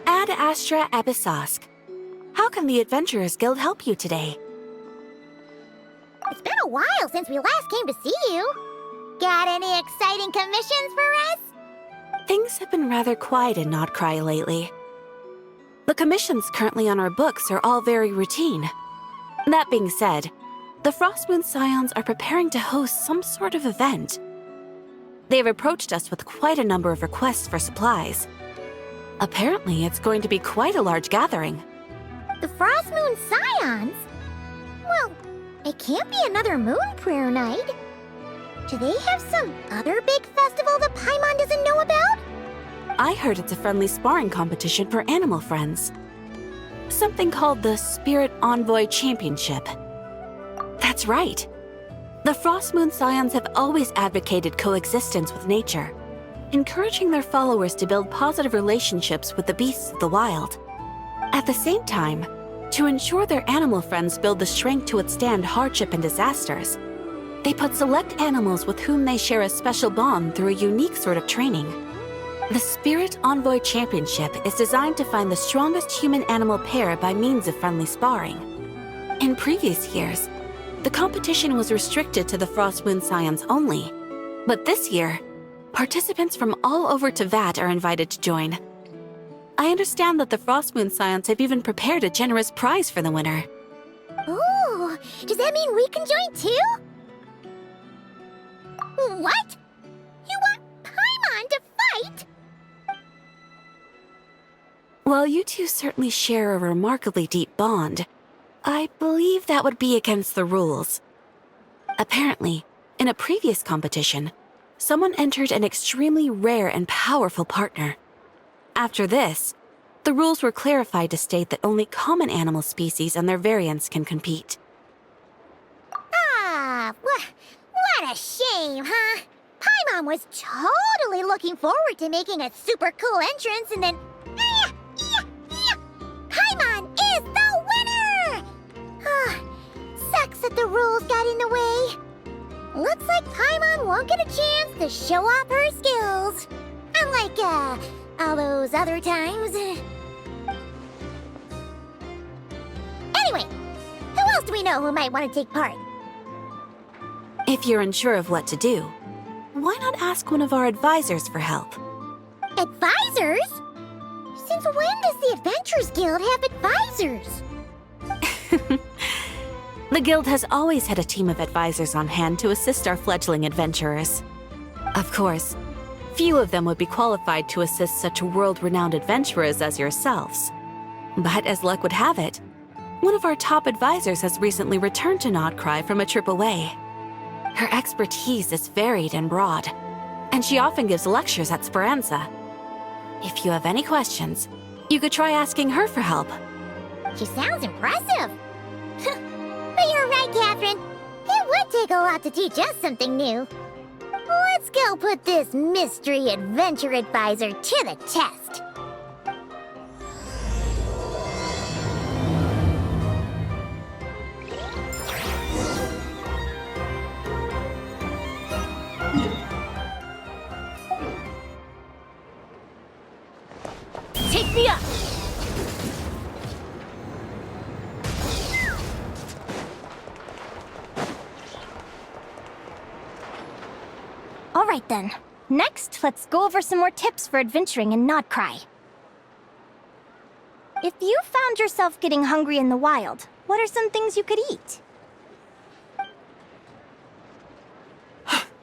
Ad Astra Abyssosk. How can the Adventurers Guild help you today? It's been a while since we last came to see you. Got any exciting commissions for us? Things have been rather quiet in Nod-Krai lately. The commissions currently on our books are all very routine. That being said, the Frostmoon Scions are preparing to host some sort of event. They've approached us with quite a number of requests for supplies. Apparently, it's going to be quite a large gathering. The Frostmoon Scions? Well, it can't be another moon prayer night. Do they have some other big festival that Paimon doesn't know about? I heard it's a friendly sparring competition for animal friends. Something called the Spirit Envoy Championship. That's right. The Frostmoon Scions have always advocated coexistence with nature, encouraging their followers to build positive relationships with the beasts of the wild. At the same time, to ensure their animal friends build the strength to withstand hardship and disasters, they put select animals with whom they share a special bond through a unique sort of training. The Spirit Envoy Championship is designed to find the strongest human-animal pair by means of friendly sparring. In previous years, the competition was restricted to the Frostmoon Scions only, but this year, participants from all over Teyvat are invited to join. I understand that the Frostmoon Scions have even prepared a generous prize for the winner. Ooh, does that mean we can join too? What? You want Paimon to fight? While you two certainly share a remarkably deep bond, I believe that would be against the rules. Apparently, in a previous competition, someone entered an extremely rare and powerful partner. After this, the rules were clarified to state that only common animal species and their variants can compete. Ah, what a shame, huh? Paimon was totally looking forward to making a super cool entrance and then... Paimon is the winner! Sucks that the rules got in the way. Looks like Paimon won't get a chance to show off her skills. Unlike, all those other times. Anyway, who else do we know who might want to take part? If you're unsure of what to do, why not ask one of our advisors for help? Advisors? Since when does the Adventurers Guild have advisors? The Guild has always had a team of advisors on hand to assist our fledgling adventurers. Of course, few of them would be qualified to assist such world-renowned adventurers as yourselves. But as luck would have it, one of our top advisors has recently returned to Nod-Krai from a trip away. Her expertise is varied and broad, and she often gives lectures at Speranza. If you have any questions, you could try asking her for help. She sounds impressive. But you're right, Catherine. It would take a lot to teach us something new. Let's go put this mystery adventure advisor to the test. Take me up! All right then. Next, let's go over some more tips for adventuring in Nod-Krai. If you found yourself getting hungry in the wild, what are some things you could eat?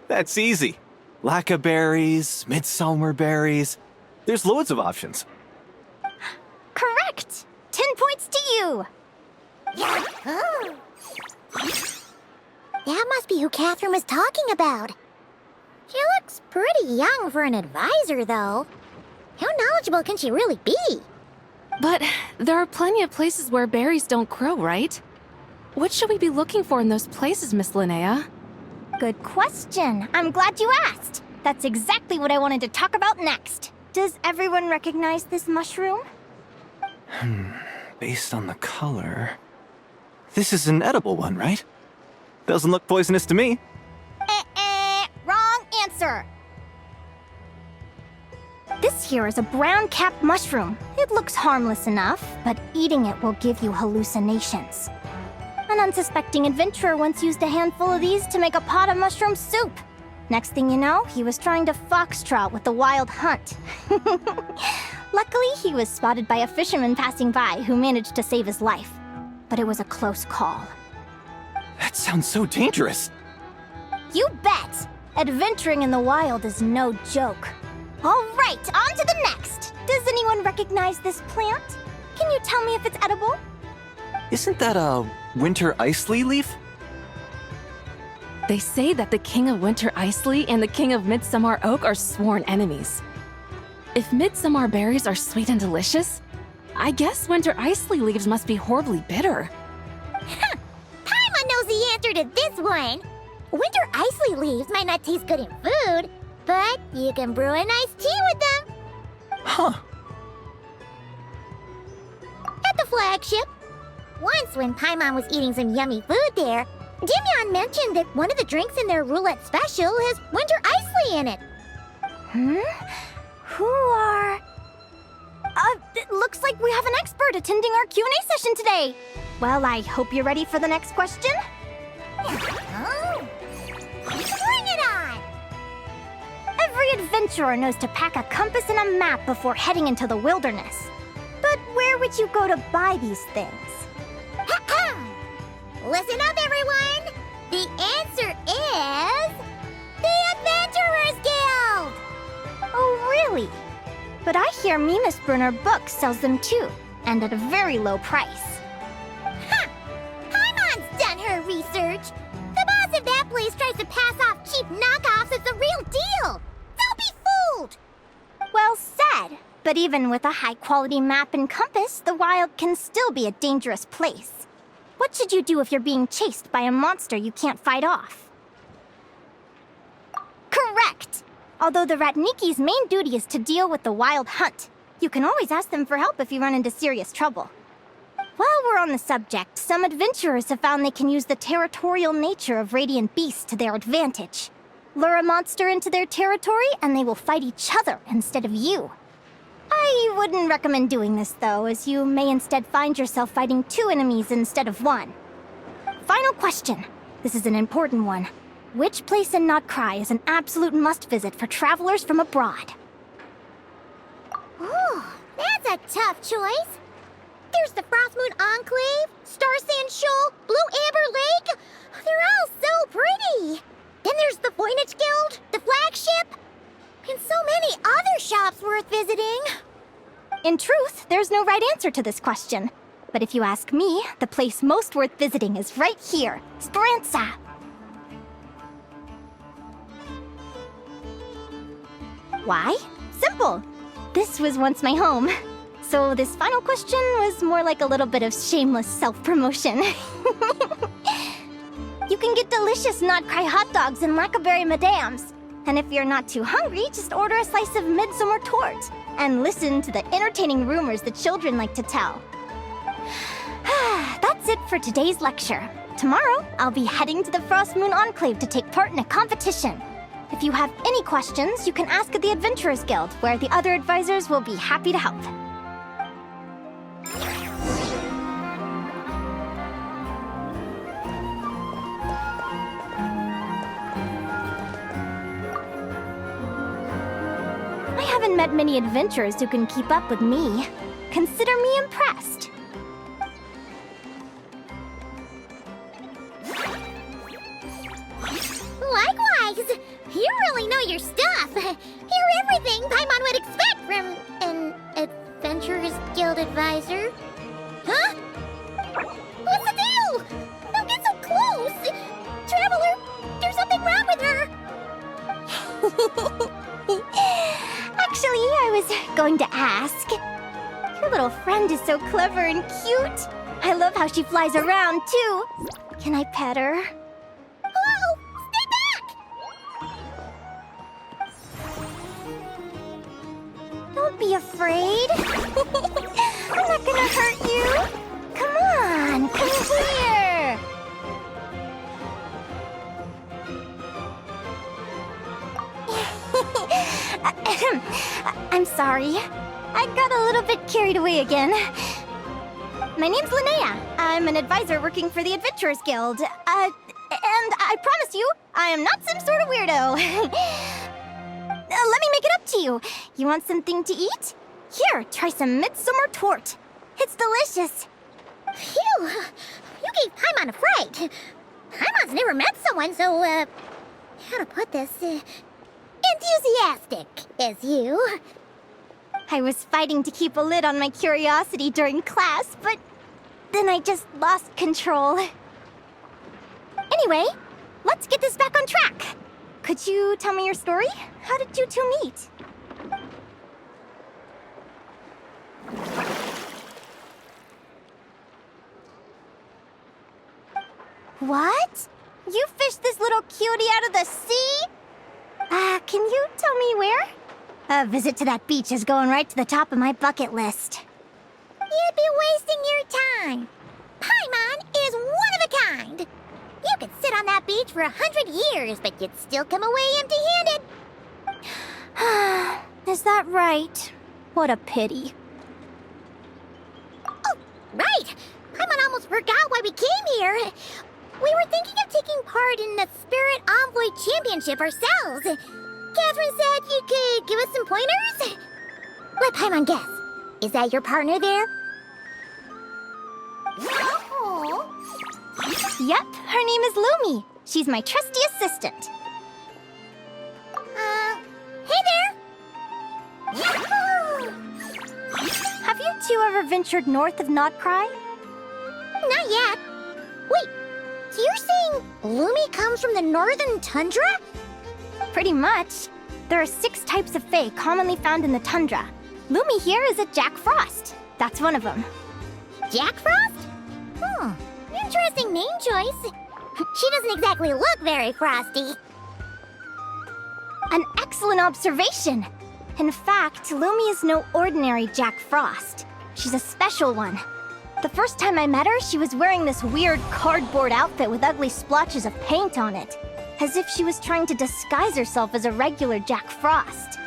That's easy. Lacca berries, midsummer berries. There's loads of options. Correct! 10 points to you! That must be who Catherine was talking about. She looks pretty young for an advisor, though. How knowledgeable can she really be? But there are plenty of places where berries don't grow, right? What should we be looking for in those places, Miss Linnea? Good question. I'm glad you asked. That's exactly what I wanted to talk about next. Does everyone recognize this mushroom? Based on the color... This is an edible one, right? Doesn't look poisonous to me. answer! This here is a brown-capped mushroom. It looks harmless enough, but eating it will give you hallucinations. An unsuspecting adventurer once used a handful of these to make a pot of mushroom soup. Next thing you know, he was trying to foxtrot with the wild hunt. Luckily, he was spotted by a fisherman passing by who managed to save his life. But it was a close call. That sounds so dangerous. You bet! Adventuring in the wild is no joke. All right, on to the next. Does anyone recognize this plant? Can you tell me if it's edible? Isn't that a winter ice leaf? They say that the King of Winter Icely and the King of Midsummer Oak are sworn enemies. If midsummer berries are sweet and delicious, I guess winter Icely leaves must be horribly bitter. Paimon knows the answer to this one. Winter Icely leaves might not taste good in food, but you can brew a nice tea with them. Huh. At the flagship. Once when Paimon was eating some yummy food there, Dimyon mentioned that one of the drinks in their roulette special has winter Icely in it. Who are... it looks like we have an expert attending our Q&A session today. Well, I hope you're ready for the next question. Oh. Bring it on! Every adventurer knows to pack a compass and a map before heading into the wilderness. But where would you go to buy these things? Listen up, everyone! The answer is... the Adventurers Guild! Oh, really? But I hear Mimas Brunner Books sells them too, and at a very low price. Ha! Paimon's done her research! The boss of that place tries to pass off cheap knockoffs as the real deal! Don't be fooled! Well said, but even with a high-quality map and compass, the wild can still be a dangerous place. What should you do if you're being chased by a monster you can't fight off? Correct! Although the Ratniki's main duty is to deal with the wild hunt, you can always ask them for help if you run into serious trouble. While we're on the subject, some adventurers have found they can use the territorial nature of radiant beasts to their advantage. Lure a monster into their territory and they will fight each other instead of you. I wouldn't recommend doing this though, as you may instead find yourself fighting two enemies instead of one. Final question. This is an important one. Which place in Nod-Krai is an absolute must-visit for travelers from abroad? Ooh, that's a tough choice. There's the Frostmoon Enclave, Star Sand Shoal, Blue Amber Lake. They're all so pretty. Then there's the Voynich Guild, the flagship, and so many other shops worth visiting. In truth, there's no right answer to this question. But if you ask me, the place most worth visiting is right here, Speranza. Why? Simple. This was once my home. So this final question was more like a little bit of shameless self-promotion. You can get delicious Nod-Krai hot dogs and Lackaberry Madams. And if you're not too hungry, just order a slice of midsummer tort and listen to the entertaining rumors the children like to tell. That's it for today's lecture. Tomorrow, I'll be heading to the Frostmoon Enclave to take part in a competition. If you have any questions, you can ask at the Adventurers Guild, where the other advisors will be happy to help. I haven't met many adventurers who can keep up with me. Consider me impressed. Likewise! You really know your stuff. You're everything Paimon would expect from an Adventurers Guild advisor. Huh? What's the deal? Don't get so close! Traveler, there's something wrong with her! Actually, I was going to ask. Your little friend is so clever and cute. I love how she flies around, too. Can I pet her? Whoa! Stay back! Don't be afraid. I'm not gonna hurt you. Come on, come here. I'm sorry. I got a little bit carried away again. My name's Linnea. I'm an advisor working for the Adventurers Guild. And I promise you, I am not some sort of weirdo. Let me make it up to you. You want something to eat? Here, try some midsummer tort. It's delicious. Phew! You gave Paimon a fright. Paimon's never met someone so, how to put this, enthusiastic as you. I was fighting to keep a lid on my curiosity during class, but then I just lost control. Anyway, let's get this back on track. Could you tell me your story? How did you two meet? What? You fished this little cutie out of the sea? Can you tell me where? A visit to that beach is going right to the top of my bucket list. You'd be wasting your time. Paimon is one of a kind. You could sit on that beach for 100 years, but you'd still come away empty-handed. Is that right? What a pity. Oh, right! Paimon almost forgot why we came here. We were thinking of taking part in the Spirit Envoy Championship ourselves. Catherine said you could give us some pointers? Let Paimon guess. Is that your partner there? Yep, her name is Lumi. She's my trusty assistant. Hey there! Have you two ever ventured north of Nod-Krai? Not yet. Wait, so you're saying Lumi comes from the northern tundra? Pretty much. There are 6 types of fae commonly found in the tundra. Lumi here is a Jack Frost. That's one of them. Jack Frost? Interesting name choice. She doesn't exactly look very frosty. An excellent observation. In fact, Lumi is no ordinary Jack Frost. She's a special one. The first time I met her, she was wearing this weird cardboard outfit with ugly splotches of paint on it, as if she was trying to disguise herself as a regular Jack Frost.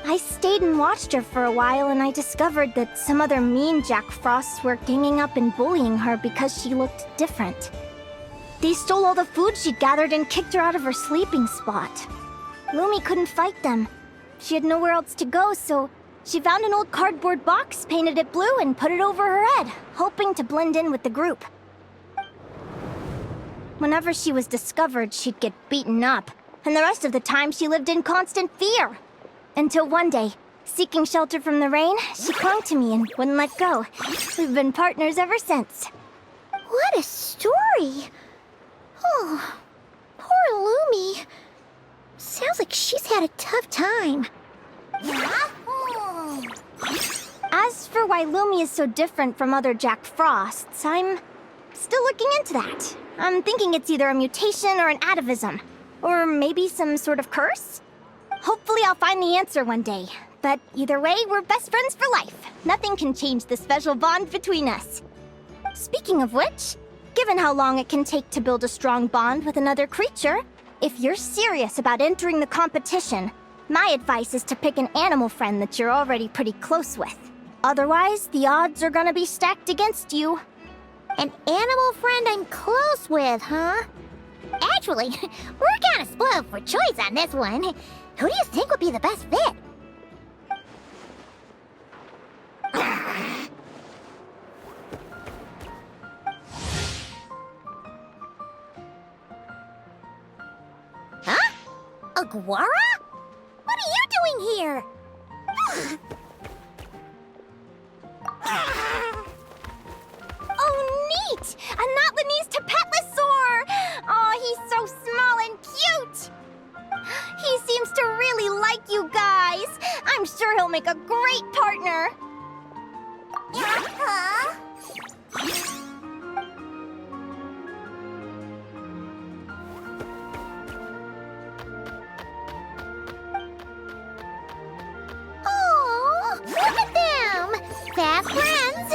I stayed and watched her for a while, and I discovered that some other mean Jack Frosts were ganging up and bullying her because she looked different. They stole all the food she'd gathered and kicked her out of her sleeping spot. Lumi couldn't fight them. She had nowhere else to go, so she found an old cardboard box, painted it blue, and put it over her head, hoping to blend in with the group. Whenever she was discovered, she'd get beaten up, and the rest of the time she lived in constant fear. Until one day, seeking shelter from the rain, she clung to me and wouldn't let go. We've been partners ever since. What a story! Oh, poor Lumi. Sounds like she's had a tough time. As for why Lumi is so different from other Jack Frosts, I'm still looking into that. I'm thinking it's either a mutation or an atavism. Or maybe some sort of curse? Hopefully I'll find the answer one day. But either way, we're best friends for life. Nothing can change the special bond between us. Speaking of which, given how long it can take to build a strong bond with another creature, if you're serious about entering the competition, my advice is to pick an animal friend that you're already pretty close with. Otherwise, the odds are gonna be stacked against you. An animal friend I'm close with, huh? Actually, we're kinda spoiled for choice on this one. Who do you think would be the best fit? Huh? Aguara? What are you doing here? Oh, neat! A Not-Lanese Tapetlosaur! Oh, he's so small and cute! He seems to really like you guys. I'm sure he'll make a great partner. Huh? Oh, look at them! Fast friends!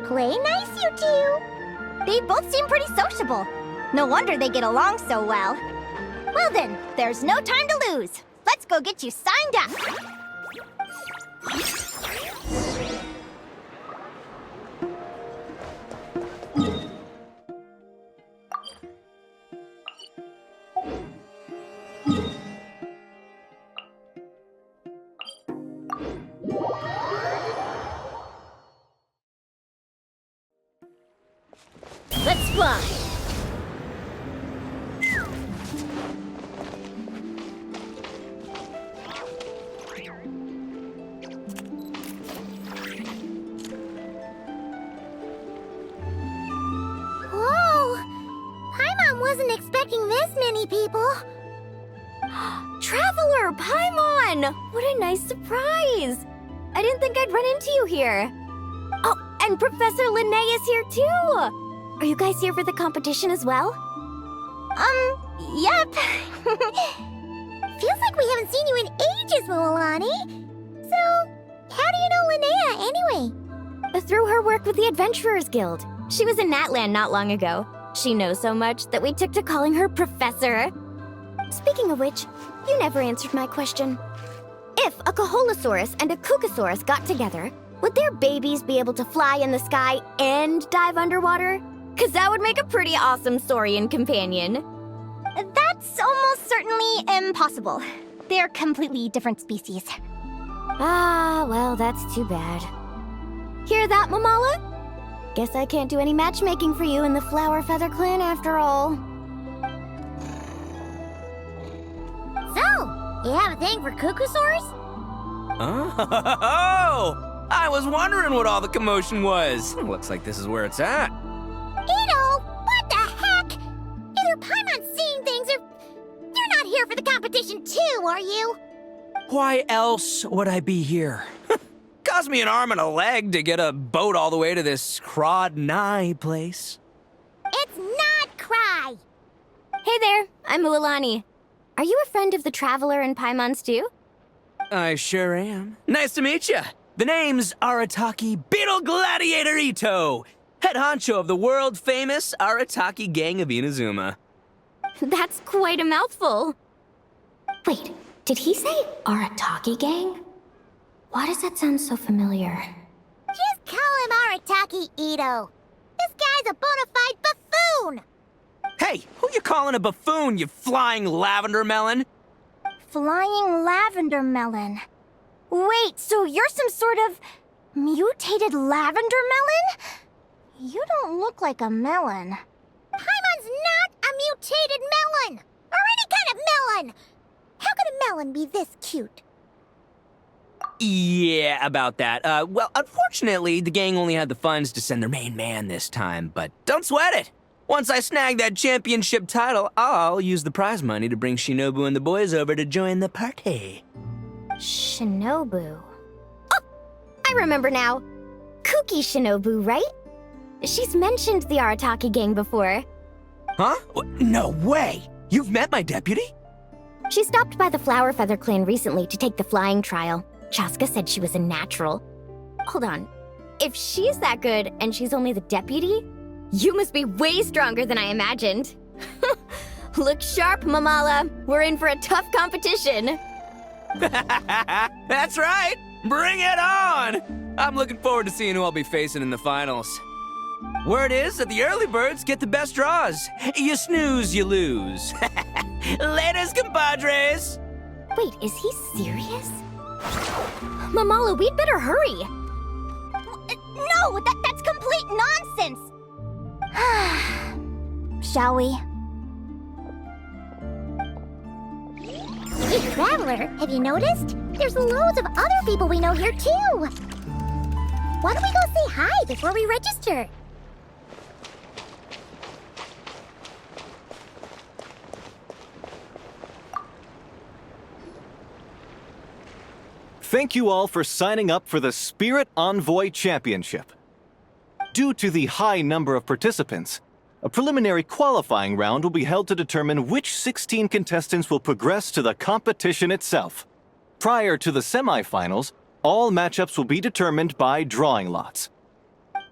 Play nice, you two. They both seem pretty sociable. No wonder they get along so well. Well then, there's no time to lose. Let's Let's go get you signed up. Let's fly. Whoa! Paimon wasn't expecting this many people. Traveler, Paimon! What a nice surprise! I didn't think I'd run into you here. Oh, and Professor Linnea is here too! Are you guys here for the competition as well? Yep. Feels like we haven't seen you in ages, Mualani. So, how do you know Linnea anyway? Through her work with the Adventurers Guild. She was in Natland not long ago. She knows so much that we took to calling her Professor. Speaking of which, you never answered my question. If a Kaholosaurus and a Kukasaurus got together, would their babies be able to fly in the sky and dive underwater? 'Cause that would make a pretty awesome Saurian companion. That's almost certainly impossible. They're completely different species. Ah, well, that's too bad. Hear that, Mamala? Guess I can't do any matchmaking for you in the Flower Feather Clan after all. So, you have a thing for Kukusaurs? Oh, I was wondering what all the commotion was. Looks like this is where it's at. Ito, what the heck? Either Paimon's seeing things or you're not here for the competition too, are you? Why else would I be here? Cost me an arm and a leg to get a boat all the way to this Nod-Krai place. It's Nod-Krai. Hey there, I'm Mualani. Are you a friend of the Traveler and Paimon too? I sure am. Nice to meet you. The name's Arataki Beetle Gladiator Ito, head honcho of the world-famous Arataki gang of Inazuma. That's quite a mouthful. Wait, did he say Arataki gang? Why does that sound so familiar? Just call him Arataki Ito. This guy's a bona fide buffoon. Hey, who you calling a buffoon, you flying lavender melon? Flying lavender melon. Wait, so you're some sort of mutated lavender melon? You don't look like a melon. Paimon's not a mutated melon! Or any kind of melon! How could a melon be this cute? Yeah, about that. Well, unfortunately, the gang only had the funds to send their main man this time, but don't sweat it. Once I snag that championship title, I'll use the prize money to bring Shinobu and the boys over to join the party. Shinobu. Oh, I remember now. Kuki Shinobu, right? She's mentioned the Arataki gang before. Huh? No way! You've met my deputy? She stopped by the Flower Feather Clan recently to take the flying trial. Chaska said she was a natural. Hold on. If she's that good and she's only the deputy, you must be way stronger than I imagined. Look sharp, Mamala. We're in for a tough competition. That's right! Bring it on! I'm looking forward to seeing who I'll be facing in the finals. Word is that the early birds get the best draws. You snooze, you lose. Laters, compadres! Wait, is he serious? Mamala, we'd better hurry. No, that's complete nonsense! Shall we? Hey, Traveler, have you noticed? There's loads of other people we know here, too! Why don't we go say hi before we register? Thank you all for signing up for the Spirit Envoy Championship. Due to the high number of participants, a preliminary qualifying round will be held to determine which 16 contestants will progress to the competition itself. Prior to the semifinals, all matchups will be determined by drawing lots.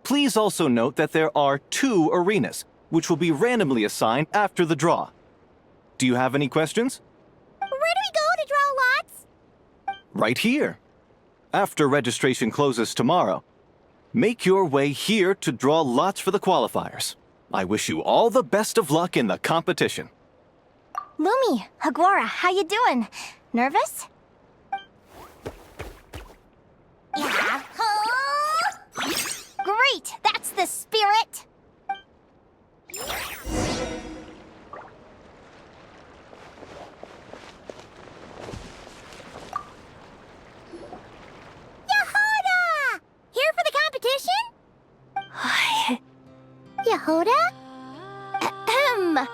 Please also note that there are 2 arenas, which will be randomly assigned after the draw. Do you have any questions? Where do we go to draw lots? right here. After registration closes tomorrow, make your way here to draw lots for the qualifiers. I wish you all the best of luck in the competition. Lumi, Aguara, how you doing? Nervous? Yahoo! Great, that's the spirit! Yehoda! Here for the competition? Yehoda? Ahem.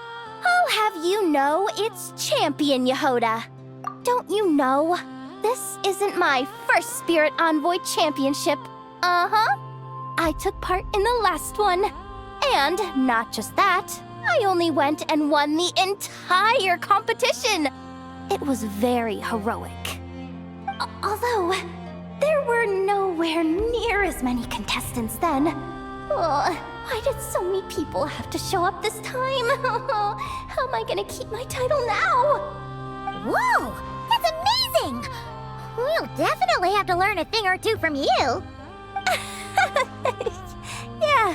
Oh, have you know it's Champion Yehoda? Don't you know? This isn't my first Spirit Envoy Championship. Uh-huh. I took part in the last one. And not just that, I only went and won the entire competition. It was very heroic. Although, there were nowhere near as many contestants then. Why did so many people have to show up this time? How am I gonna keep my title now? Whoa! That's amazing! We'll definitely have to learn a thing or two from you. Yeah.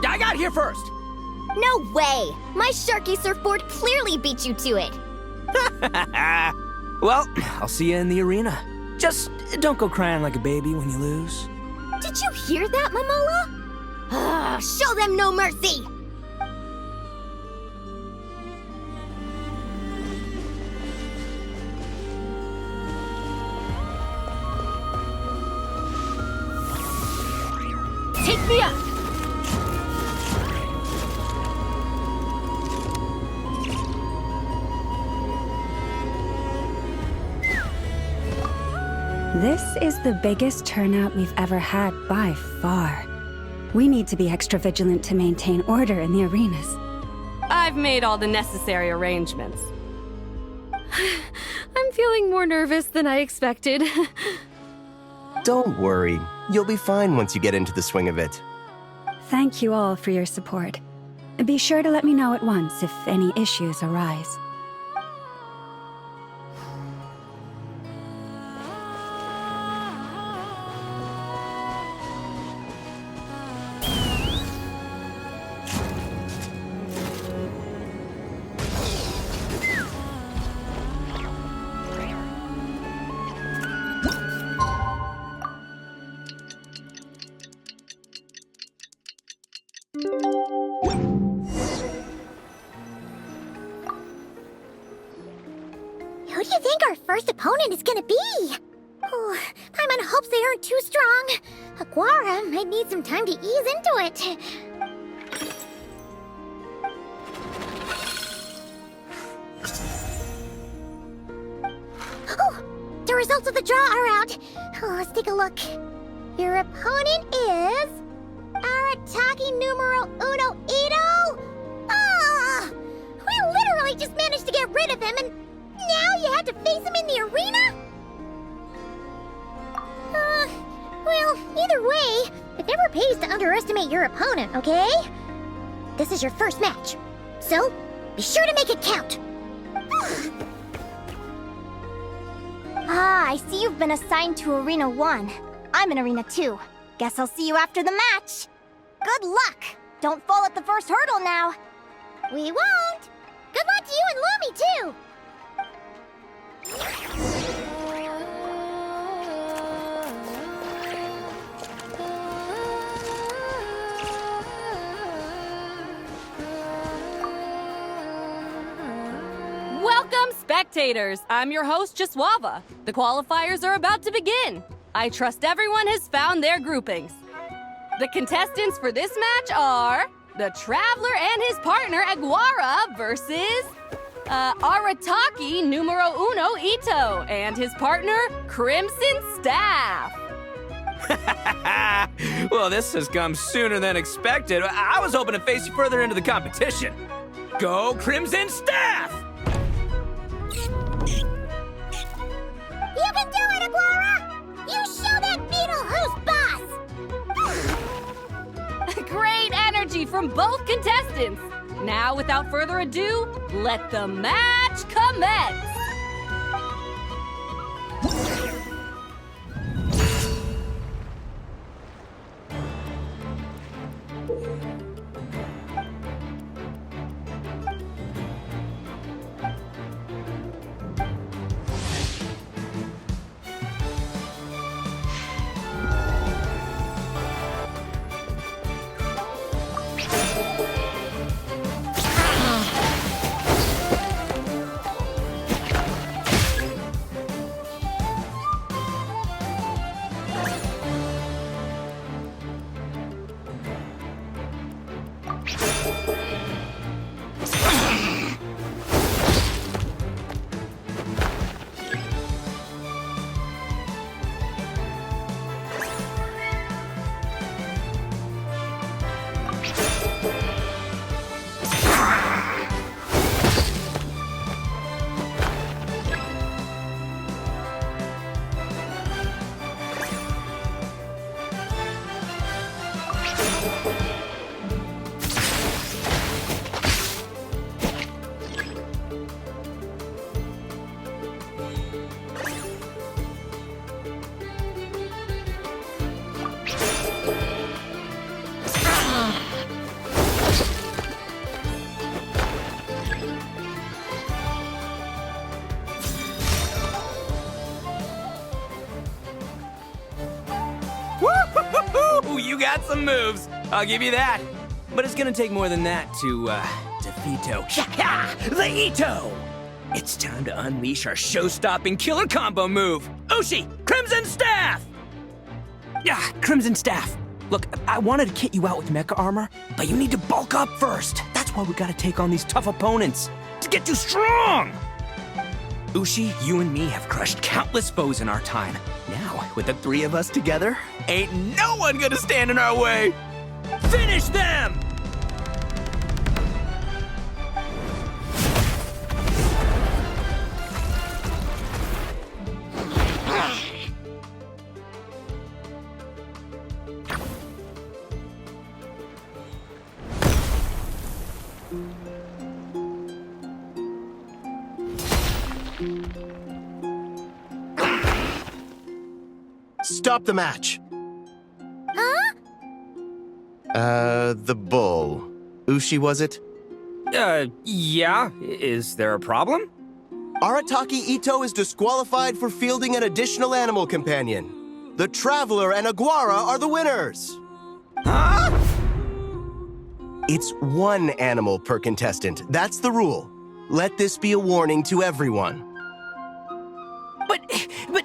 I got here first! No way! My Sharky surfboard clearly beat you to it. Well, I'll see you in the arena. Just don't go crying like a baby when you lose. Did you hear that, Momola? Show them no mercy! Take me up! This is the biggest turnout we've ever had by far. We need to be extra vigilant to maintain order in the arenas. I've made all the necessary arrangements. I'm feeling more nervous than I expected. Don't worry. You'll be fine once you get into the swing of it. Thank you all for your support. Be sure to let me know at once if any issues arise. Who do you think our first opponent is gonna be? Oh, Paimon hopes they aren't too strong. Aguara might need some time to ease into it. Oh, the results of the draw are out. Oh, let's take a look. Your opponent is... Arataki numero uno Ito? Ah! We literally just managed to get rid of him, and now you had to face him in the arena? Well, either way, it never pays to underestimate your opponent, okay? This is your first match, so be sure to make it count. I see you've been assigned to Arena 1. I'm in Arena 2. Guess I'll see you after the match. Good luck! Don't fall at the first hurdle now. We won't! Good luck to you and Lumi, too! Welcome, spectators! I'm your host, Jaswava. The qualifiers are about to begin. I trust everyone has found their groupings. The contestants for this match are the Traveler and his partner, Aguara, versus Arataki numero uno Ito and his partner, Crimson Staff. Well, this has come sooner than expected. I was hoping to face you further into the competition. Go Crimson Staff! You can do it, Aguara! You show that beetle who's boss! from both contestants. Now, without further ado, let the match commence! You got some moves, I'll give you that. But it's gonna take more than that to, defeat the Ito! It's time to unleash our show-stopping killer combo move! Ushi, Crimson Staff! Crimson Staff. Look, I wanted to kit you out with mecha armor, but you need to bulk up first. That's why we gotta take on these tough opponents, to get you strong! Ushi, you and me have crushed countless foes in our time. Now, with the three of us together, ain't no one gonna stand in our way! Finish them! Stop the match! Huh? The bull. Ushi, was it? Yeah. Is there a problem? Arataki Ito is disqualified for fielding an additional animal companion. The Traveler and Aguara are the winners! Huh? It's one animal per contestant. That's the rule. Let this be a warning to everyone.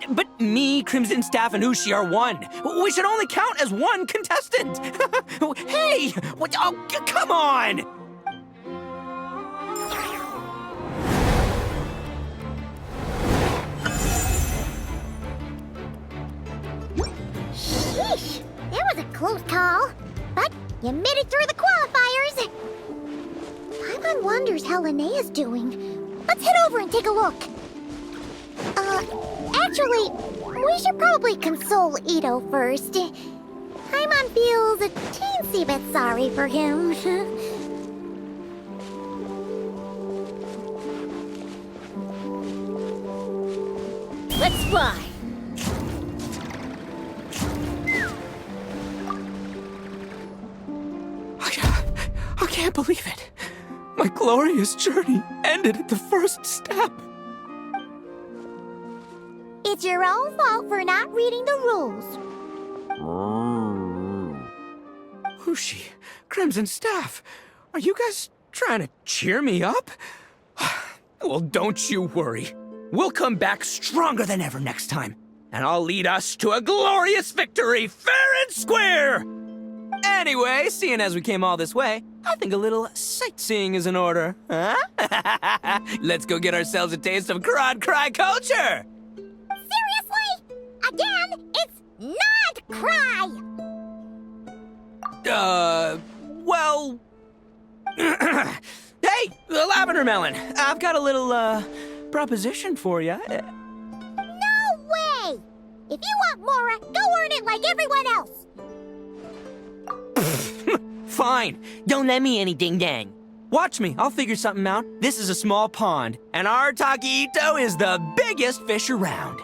But me, Crimson Staff, and Ushi are one. We should only count as one contestant. Hey! What? Oh, come on! Sheesh, that was a close call. But you made it through the qualifiers. Paimon wonders how Linnea's doing. Let's head over and take a look. Actually, we should probably console Ito first. Paimon feels a teensy bit sorry for him. Let's fly. I can't believe it. My glorious journey ended at the first step. It's your own fault for not reading the rules. Ushi, Crimson Staff, are you guys trying to cheer me up? Well, don't you worry. We'll come back stronger than ever next time, and I'll lead us to a glorious victory, fair and square! Anyway, seeing as we came all this way, I think a little sightseeing is in order, huh? Let's go get ourselves a taste of Nod-Krai culture! Seriously? Again, it's Nod-Krai! Well... Hey, Lavender Melon, I've got a little, proposition for you. No way! If you want Mora, go earn it like everyone else! Fine. Don't let me any ding-dang. Watch me. I'll figure something out. This is a small pond, and our Taki-Ito is the biggest fish around.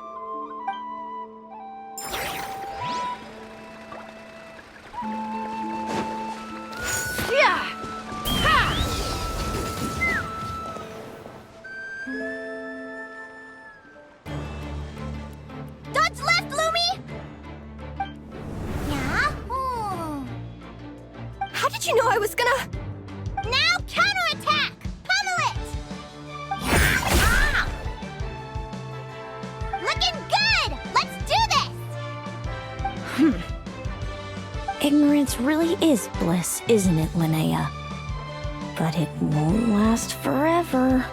Yeah! Ha! Dodge left, Lumi! Yeah? How did you know I was gonna... Now counterattack! Pummel it! Ah! Looking good! Let's do this! Ignorance really is bliss, isn't it, Linnea? But it won't last forever.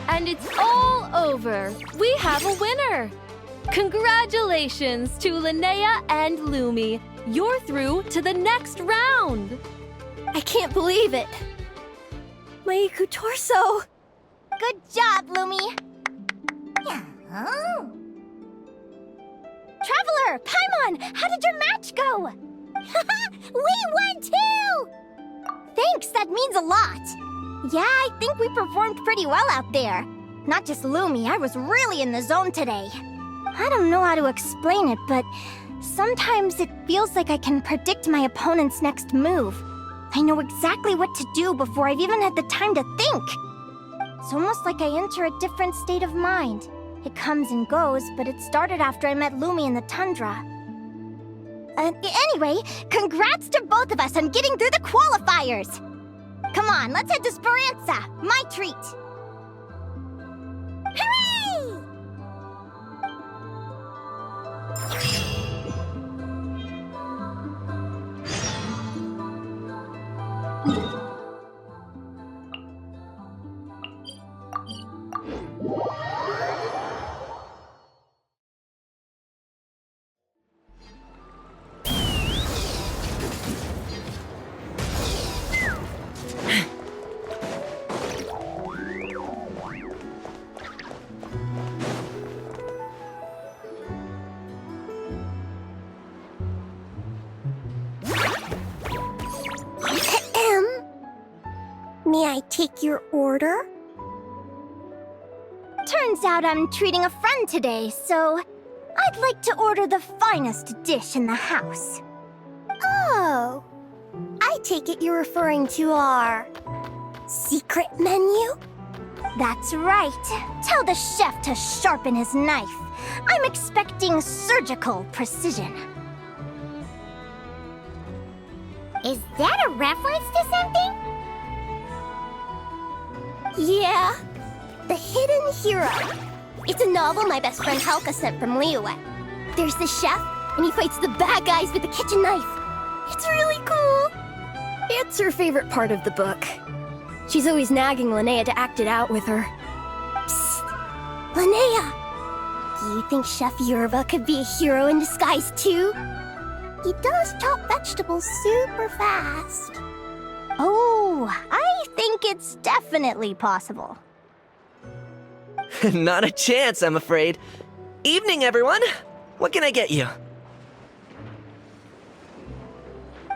And it's all over. We have a winner. Congratulations to Linnea and Lumi. You're through to the next round. I can't believe it. My Iku torso. Good job, Lumi! Yeah. Oh. Traveler, Paimon, how did your match go? We won too! Thanks, that means a lot. Yeah, I think we performed pretty well out there. Not just Lumi, I was really in the zone today. I don't know how to explain it, but sometimes it feels like I can predict my opponent's next move. I know exactly what to do before I've even had the time to think. It's almost like I enter a different state of mind. It comes and goes, but it started after I met Lumi in the tundra. Anyway, congrats to both of us on getting through the qualifiers! Come on, let's head to Speranza, my treat! Hooray! May I take your order? Turns out I'm treating a friend today, so I'd like to order the finest dish in the house. Oh, I take it you're referring to our secret menu? That's right. Tell the chef to sharpen his knife. I'm expecting surgical precision. Is that a reference to something? Yeah, The Hidden Hero. It's a novel my best friend Helka sent from Liyue. There's the chef, and he fights the bad guys with a kitchen knife. It's really cool. It's her favorite part of the book. She's always nagging Linnea to act it out with her. Psst! Linnea! Do you think Chef Yerba could be a hero in disguise too? He does chop vegetables super fast. Oh, I think it's definitely possible. Not a chance, I'm afraid. Evening, everyone. What can I get you?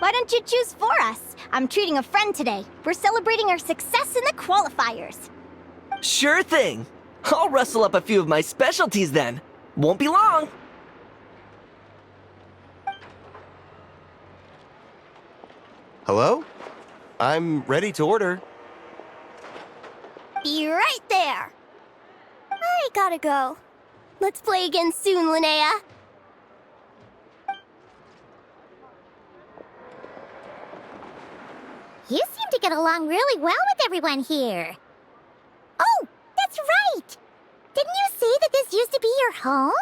Why don't you choose for us? I'm treating a friend today. We're celebrating our success in the qualifiers. Sure thing. I'll rustle up a few of my specialties then. Won't be long. Hello? I'm ready to order. Be right there. I gotta go. Let's play again soon, Linnea. You seem to get along really well with everyone here. Oh, that's right! Didn't you say that this used to be your home?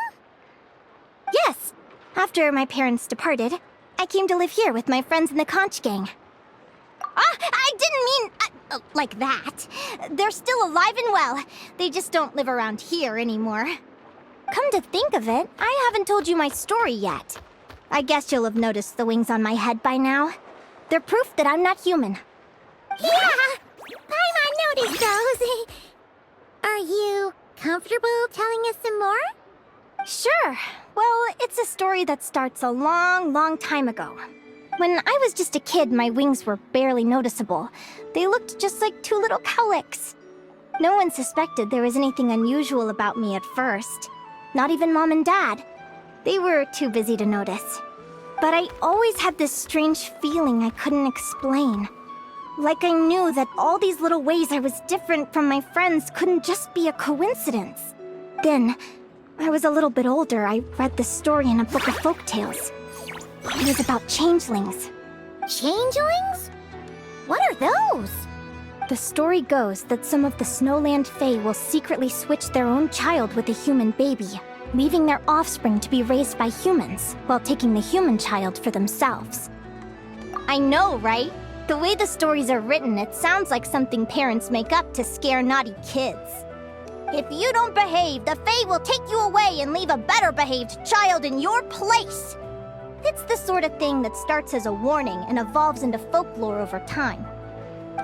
Yes. After my parents departed, I came to live here with my friends in the conch gang. I didn't mean like that. They're still alive and well. They just don't live around here anymore. Come to think of it, I haven't told you my story yet. I guess you'll have noticed the wings on my head by now. They're proof that I'm not human. Yeah! Paimon noticed those. Are you comfortable telling us some more? Sure. Well, it's a story that starts a long, long time ago. When I was just a kid, my wings were barely noticeable. They looked just like two little cowlicks. No one suspected there was anything unusual about me at first. Not even Mom and Dad. They were too busy to notice. But I always had this strange feeling I couldn't explain. Like I knew that all these little ways I was different from my friends couldn't just be a coincidence. Then, when I was a little bit older, I read this story in a book of folktales. It was about changelings. Changelings? What are those? The story goes that some of the Snowland Fae will secretly switch their own child with a human baby, leaving their offspring to be raised by humans, while taking the human child for themselves. I know, right? The way the stories are written, it sounds like something parents make up to scare naughty kids. If you don't behave, the Fae will take you away and leave a better-behaved child in your place. It's the sort of thing that starts as a warning and evolves into folklore over time.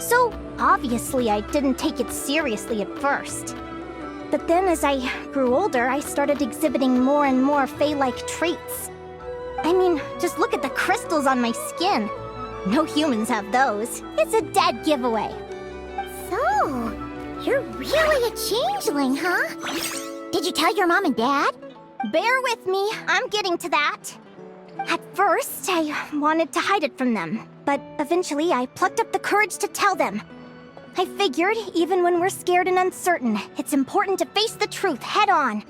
So, obviously, I didn't take it seriously at first. But then as I grew older, I started exhibiting more and more Fae-like traits. I mean, just look at the crystals on my skin. No humans have those. It's a dead giveaway. So, you're really a changeling, huh? Did you tell your mom and dad? Bear with me, I'm getting to that. At first, I wanted to hide it from them, but eventually I plucked up the courage to tell them. I figured, even when we're scared and uncertain, it's important to face the truth head on.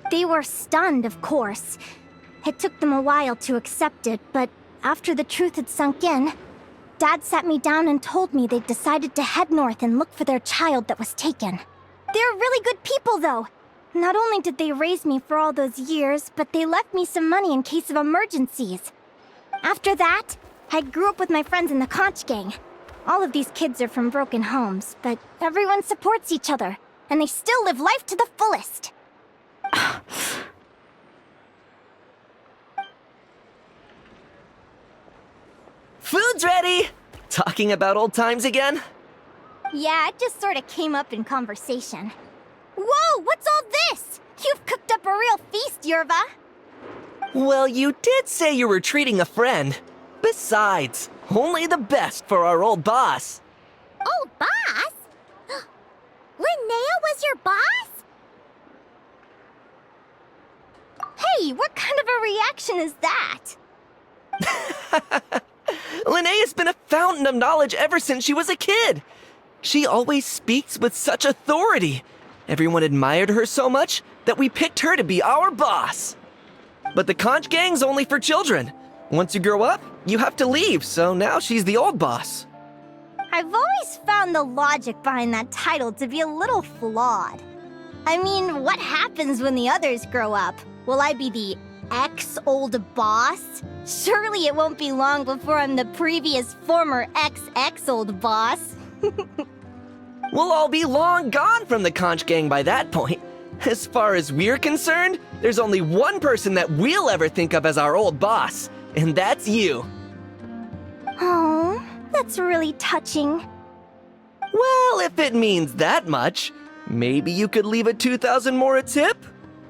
They were stunned, of course. It took them a while to accept it, but after the truth had sunk in, Dad sat me down and told me they'd decided to head north and look for their child that was taken. They're really good people, though. Not only did they raise me for all those years, but they left me some money in case of emergencies. After that, I grew up with my friends in the Conch Gang. All of these kids are from broken homes, but everyone supports each other, and they still live life to the fullest. Food's ready! Talking about old times again? Yeah, it just sort of came up in conversation. Whoa, what's all this? You've cooked up a real feast, Yerva. Well, you did say you were treating a friend. Besides, only the best for our old boss. Old boss? Linnea was your boss? Hey, what kind of a reaction is that? Linnea's been a fountain of knowledge ever since she was a kid. She always speaks with such authority. Everyone admired her so much that we picked her to be our boss. But the Conch Gang's only for children. Once you grow up, you have to leave, so now she's the old boss. I've always found the logic behind that title to be a little flawed. I mean, what happens when the others grow up? Will I be the ex-old boss? Surely it won't be long before I'm the previous former ex-old boss. We'll all be long gone from the Conch Gang by that point. As far as we're concerned, there's only one person that we'll ever think of as our old boss, and that's you. Oh, that's really touching. Well, if it means that much, maybe you could leave a 2,000 more a tip?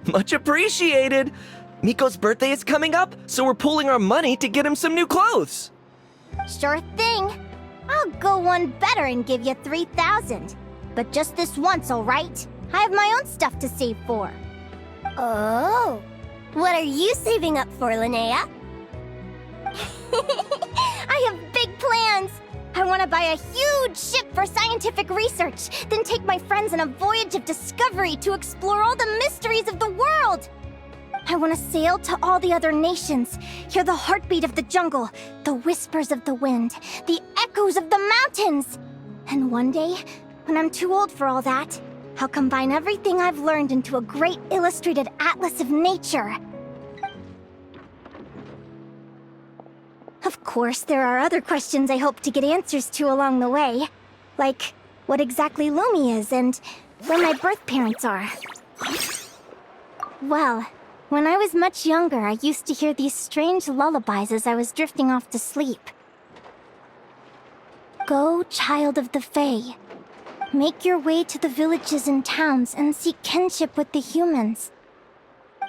Much appreciated. Miko's birthday is coming up, so we're pooling our money to get him some new clothes. Sure thing. I'll go one better and give you 3,000. But just this once, all right? I have my own stuff to save for. Oh. What are you saving up for, Linnea? I have big plans. I want to buy a huge ship for scientific research, then take my friends on a voyage of discovery to explore all the mysteries of the world. I want to sail to all the other nations, hear the heartbeat of the jungle, the whispers of the wind, the echoes of the mountains. And one day, when I'm too old for all that, I'll combine everything I've learned into a great illustrated atlas of nature. Of course, there are other questions I hope to get answers to along the way. Like, what exactly Lumi is and where my birth parents are. Well, when I was much younger, I used to hear these strange lullabies as I was drifting off to sleep. Go, child of the Fae. Make your way to the villages and towns and seek kinship with the humans.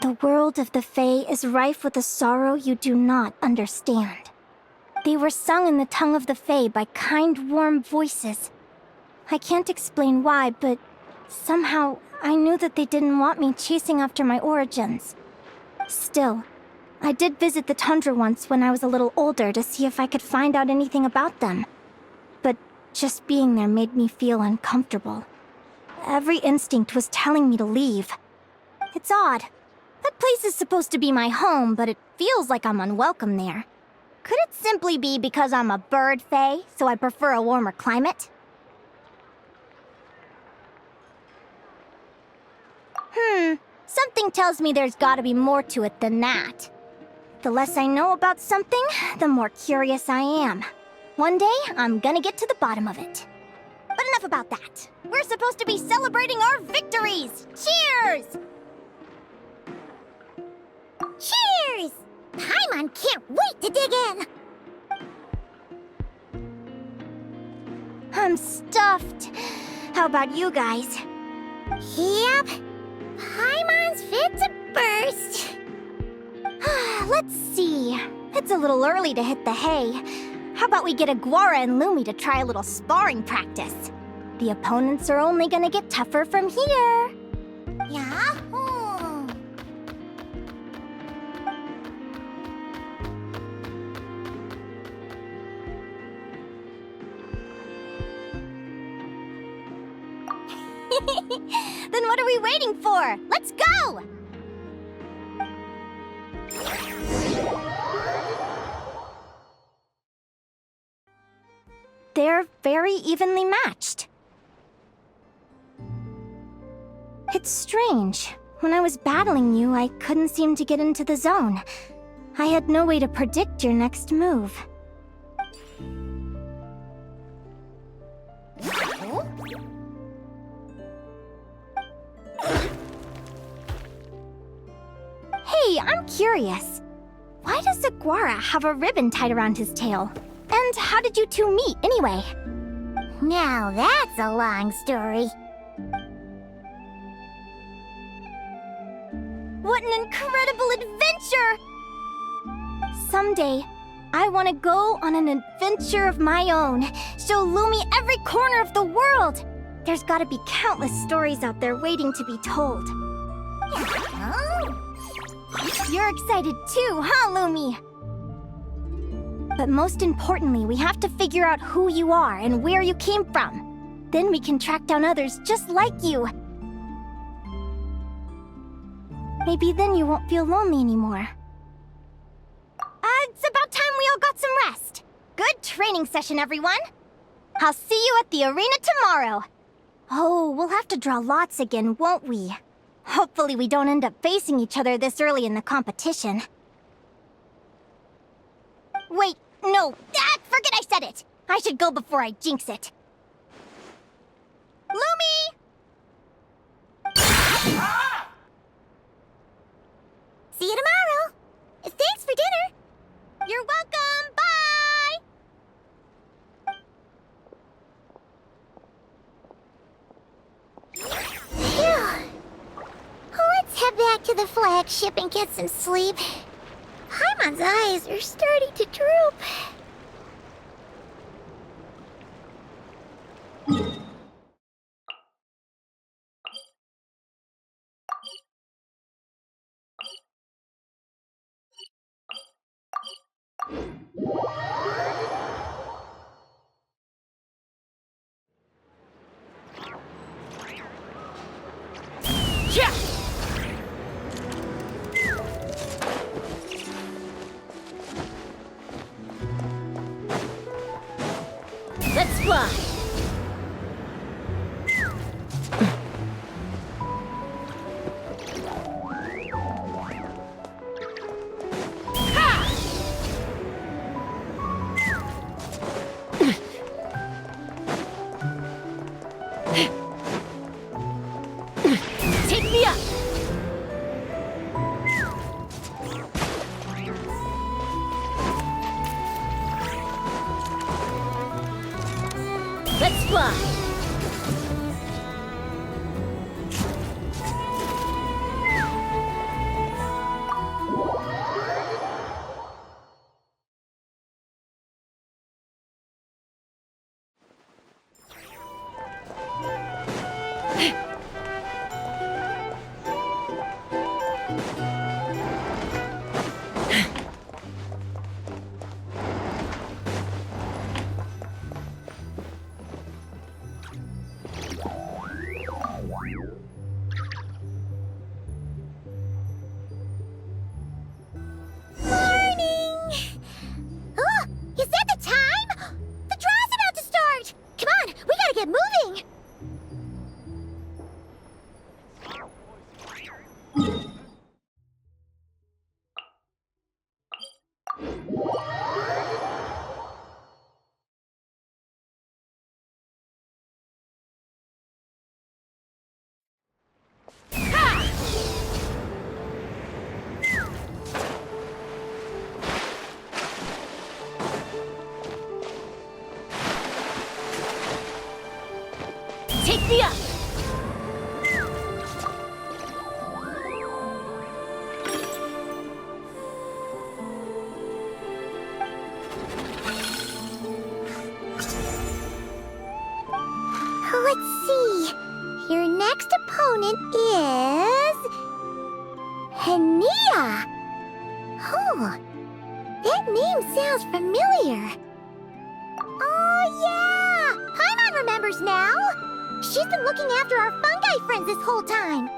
The world of the Fae is rife with a sorrow you do not understand. They were sung in the tongue of the Fae by kind, warm voices. I can't explain why, but somehow I knew that they didn't want me chasing after my origins. Still, I did visit the tundra once when I was a little older to see if I could find out anything about them. But just being there made me feel uncomfortable. Every instinct was telling me to leave. It's odd. That place is supposed to be my home, but it feels like I'm unwelcome there. Could it simply be because I'm a bird fae, so I prefer a warmer climate? Something tells me there's gotta be more to it than that. The less I know about something, the more curious I am. One day, I'm gonna get to the bottom of it. But enough about that. We're supposed to be celebrating our victories! Cheers! Cheers! Paimon can't wait to dig in! I'm stuffed. How about you guys? Yep. Paimon's fit to burst. Let's see. It's a little early to hit the hay. How about we get Aguara and Lumi to try a little sparring practice? The opponents are only gonna get tougher from here. Yahoo! Then what are we waiting for? Let's go! They're very evenly matched. It's strange. When I was battling you, I couldn't seem to get into the zone. I had no way to predict your next move. Hey, I'm curious. Why does Aguara have a ribbon tied around his tail? And how did you two meet, anyway? Now that's a long story. What an incredible adventure! Someday, I want to go on an adventure of my own. Show Lumi every corner of the world. There's gotta be countless stories out there waiting to be told. You're excited too, huh, Lumi? But most importantly, we have to figure out who you are and where you came from. Then we can track down others just like you. Maybe then you won't feel lonely anymore. It's about time we all got some rest. Good training session, everyone. I'll see you at the arena tomorrow. Oh, we'll have to draw lots again, won't we? Hopefully we don't end up facing each other this early in the competition. Wait, no! Forget I said it! I should go before I jinx it. Lumi! See you tomorrow! Thanks for dinner! You're welcome! Bye! Phew! Let's head back to the flagship and get some sleep. Paimon's eyes are starting to droop. Yeah! Let's fly! Take me up! take me up! Let's see. Your next opponent is... Linnea. Oh, that name sounds familiar. Oh, yeah! Paimon remembers now! She's been looking after our fungi friends this whole time.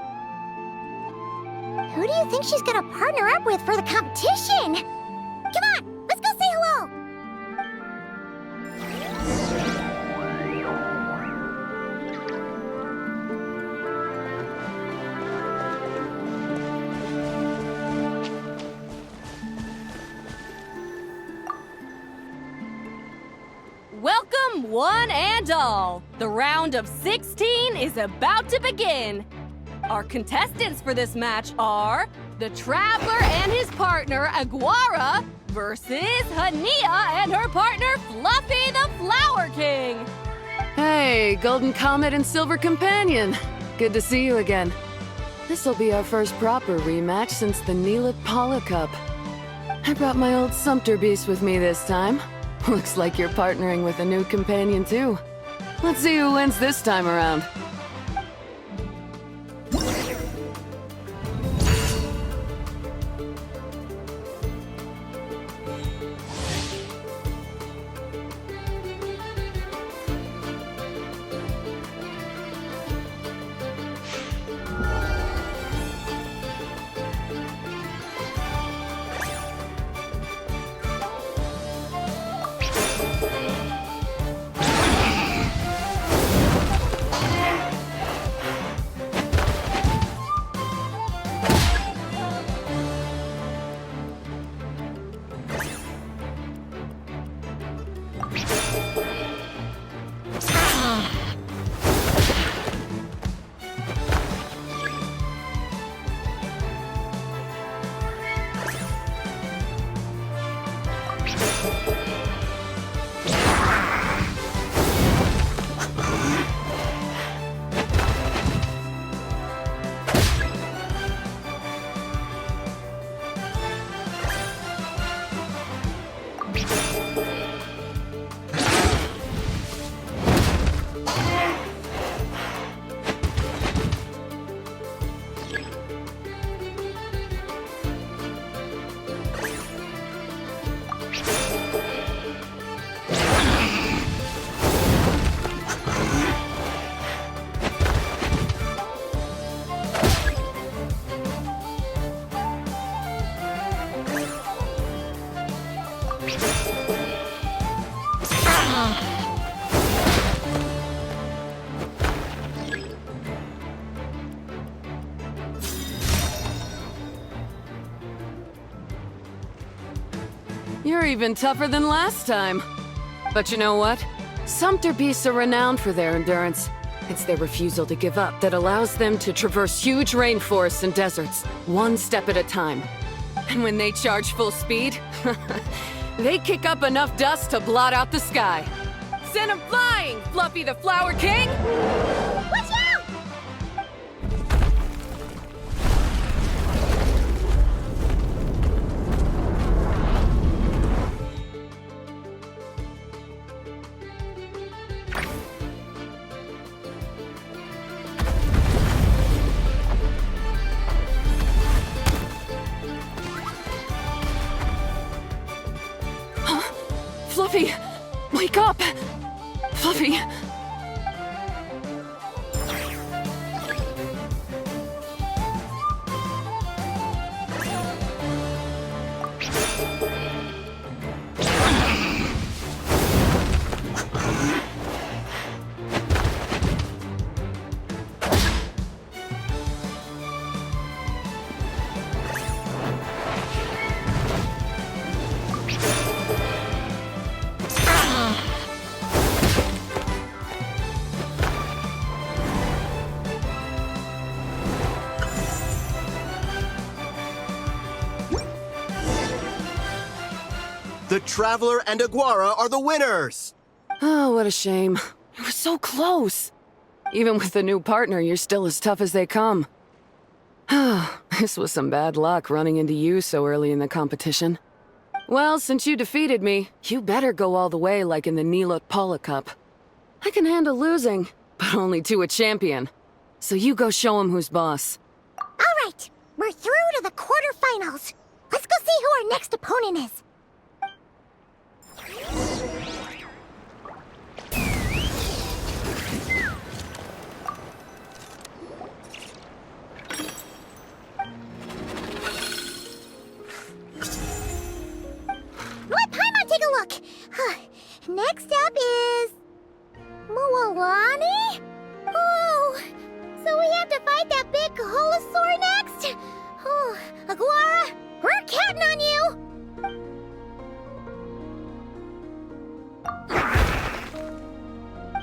Who do you think she's gonna partner up with for the competition? Come on, let's go say hello! Welcome, one and all! The round of 16 is about to begin! Our contestants for this match are the Traveler and his partner, Aguara, versus Linnea and her partner, Fluffy the Flower King! Hey, Golden Comet and Silver Companion. Good to see you again. This'll be our first proper rematch since the Neelit Paula Cup. I brought my old Sumpter Beast with me this time. Looks like you're partnering with a new companion, too. Let's see who wins this time around. You're even tougher than last time. But you know what? Sumpter beasts are renowned for their endurance. It's their refusal to give up that allows them to traverse huge rainforests and deserts, one step at a time. And when they charge full speed, they kick up enough dust to blot out the sky. Send 'em flying, Fluffy the Flower King! Watch out! Fluffy! Wake up! Fluffy! The Traveler and Aguara are the winners! Oh, what a shame. It was so close. Even with the new partner, you're still as tough as they come. This was some bad luck running into you so early in the competition. Well, since you defeated me, you better go all the way like in the Nilot Paula Cup. I can handle losing, but only to a champion. So you go show him who's boss. All right, we're through to the quarterfinals. Let's go see who our next opponent is. Let Paimon take a look. Next up is... Mualani? Oh, so we have to fight that big Holosaur next? Oh, Aguara, we're counting on you!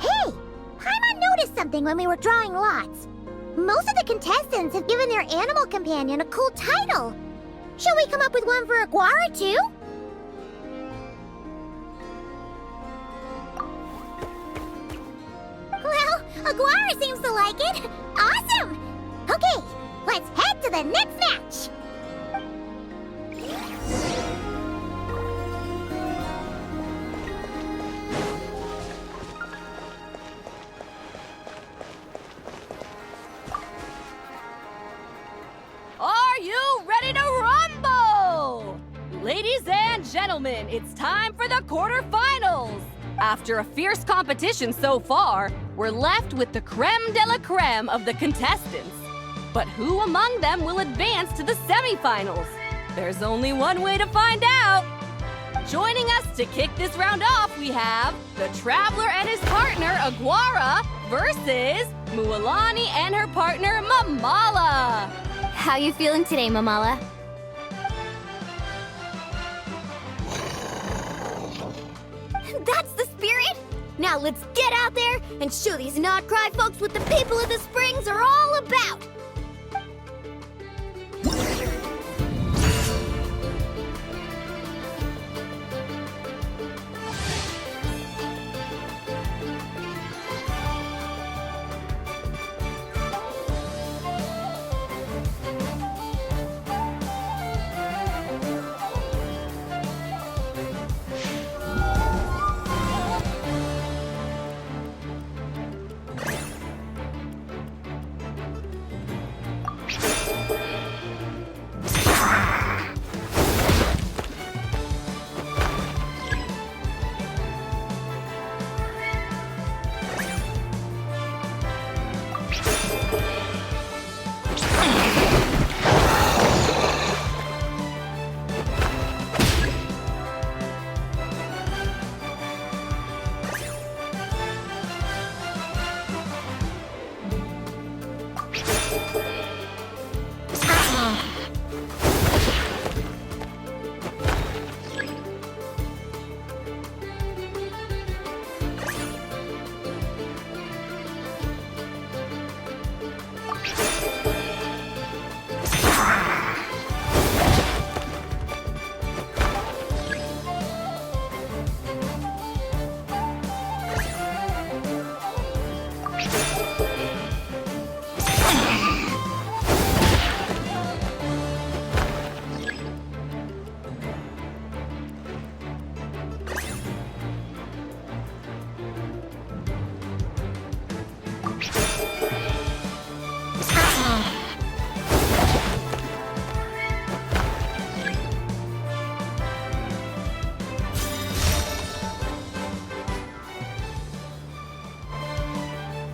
Hey, Paimon noticed something when we were drawing lots. Most of the contestants have given their animal companion a cool title. Shall we come up with one for Aguara, too? Well, Aguara seems to like it. Awesome! Okay, let's head to the next match. Are you ready to rumble? Ladies and gentlemen, it's time for the quarterfinals. After a fierce competition so far, we're left with the creme de la creme of the contestants. But who among them will advance to the semifinals? There's only one way to find out. Joining us to kick this round off, we have the Traveler and his partner, Aguara, versus Mualani and her partner, Mamala. How you feeling today, Mamala? That's the spirit! Now let's get out there and show these Nod-Krai folks what the people of the Springs are all about!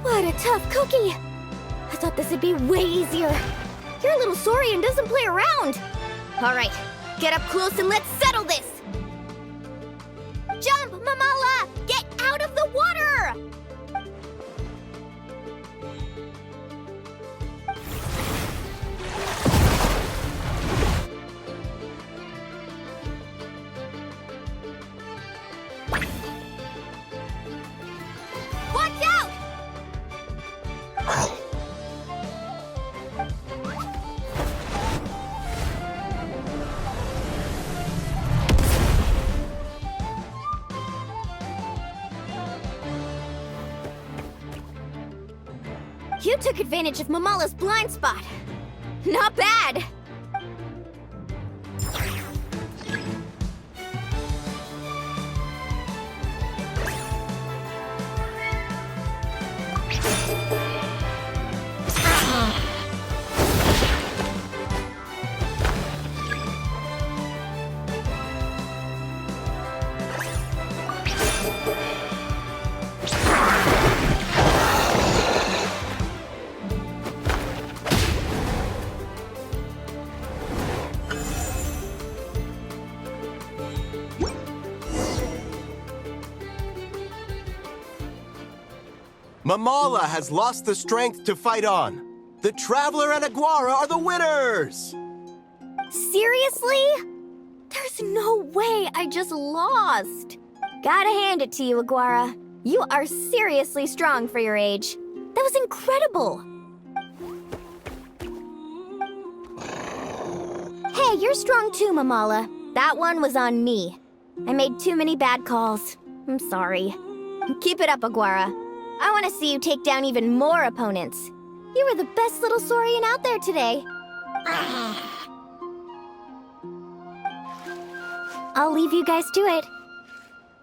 What a tough cookie! I thought this would be way easier. Your little Saurian doesn't play around. All right, get up close and let's settle this. Jump, Mamala! Get out of the water! Watch out! You took advantage of Mamala's blind spot. Not bad. Mamala has lost the strength to fight on. The Traveler and Aguara are the winners! Seriously? There's no way I just lost. Gotta hand it to you, Aguara. You are seriously strong for your age. That was incredible. Hey, you're strong too, Mamala. That one was on me. I made too many bad calls. I'm sorry. Keep it up, Aguara. I want to see you take down even more opponents. You were the best little Saurian out there today. I'll leave you guys to it.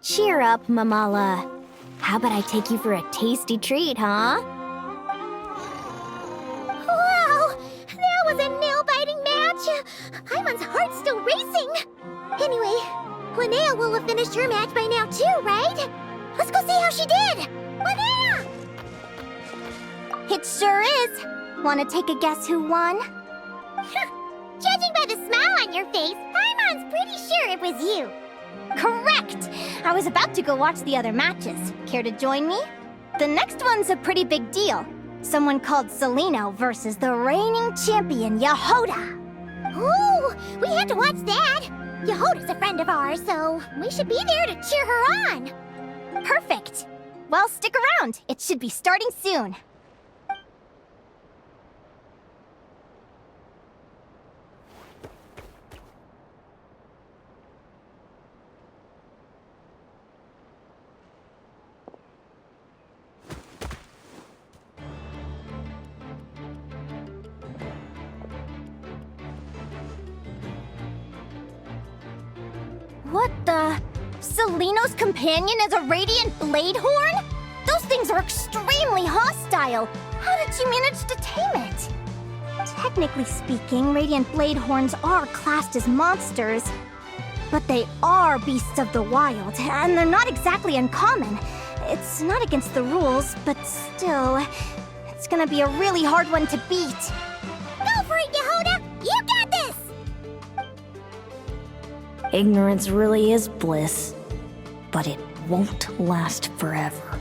Cheer up, Mamala. How about I take you for a tasty treat, huh? Wow! That was a nail-biting match! Paimon's heart's still racing! Anyway, Linnea will have finished her match by now too, right? Let's go see how she did! Linnea! It sure is. Want to take a guess who won? Judging by the smile on your face, Paimon's pretty sure it was you. Correct! I was about to go watch the other matches. Care to join me? The next one's a pretty big deal. Someone called Celino versus the reigning champion, Yehoda. Ooh, we have to watch that. Yehoda's a friend of ours, so we should be there to cheer her on. Perfect. Well, stick around. It should be starting soon. What the? Celino's companion is a radiant blade horn? Those things are extremely hostile. How did you manage to tame it? Technically speaking, radiant blade horns are classed as monsters. But they are beasts of the wild, and they're not exactly uncommon. It's not against the rules, but still, it's gonna be a really hard one to beat. Go for it, Yehoda! You got this! Ignorance really is bliss, but it won't last forever.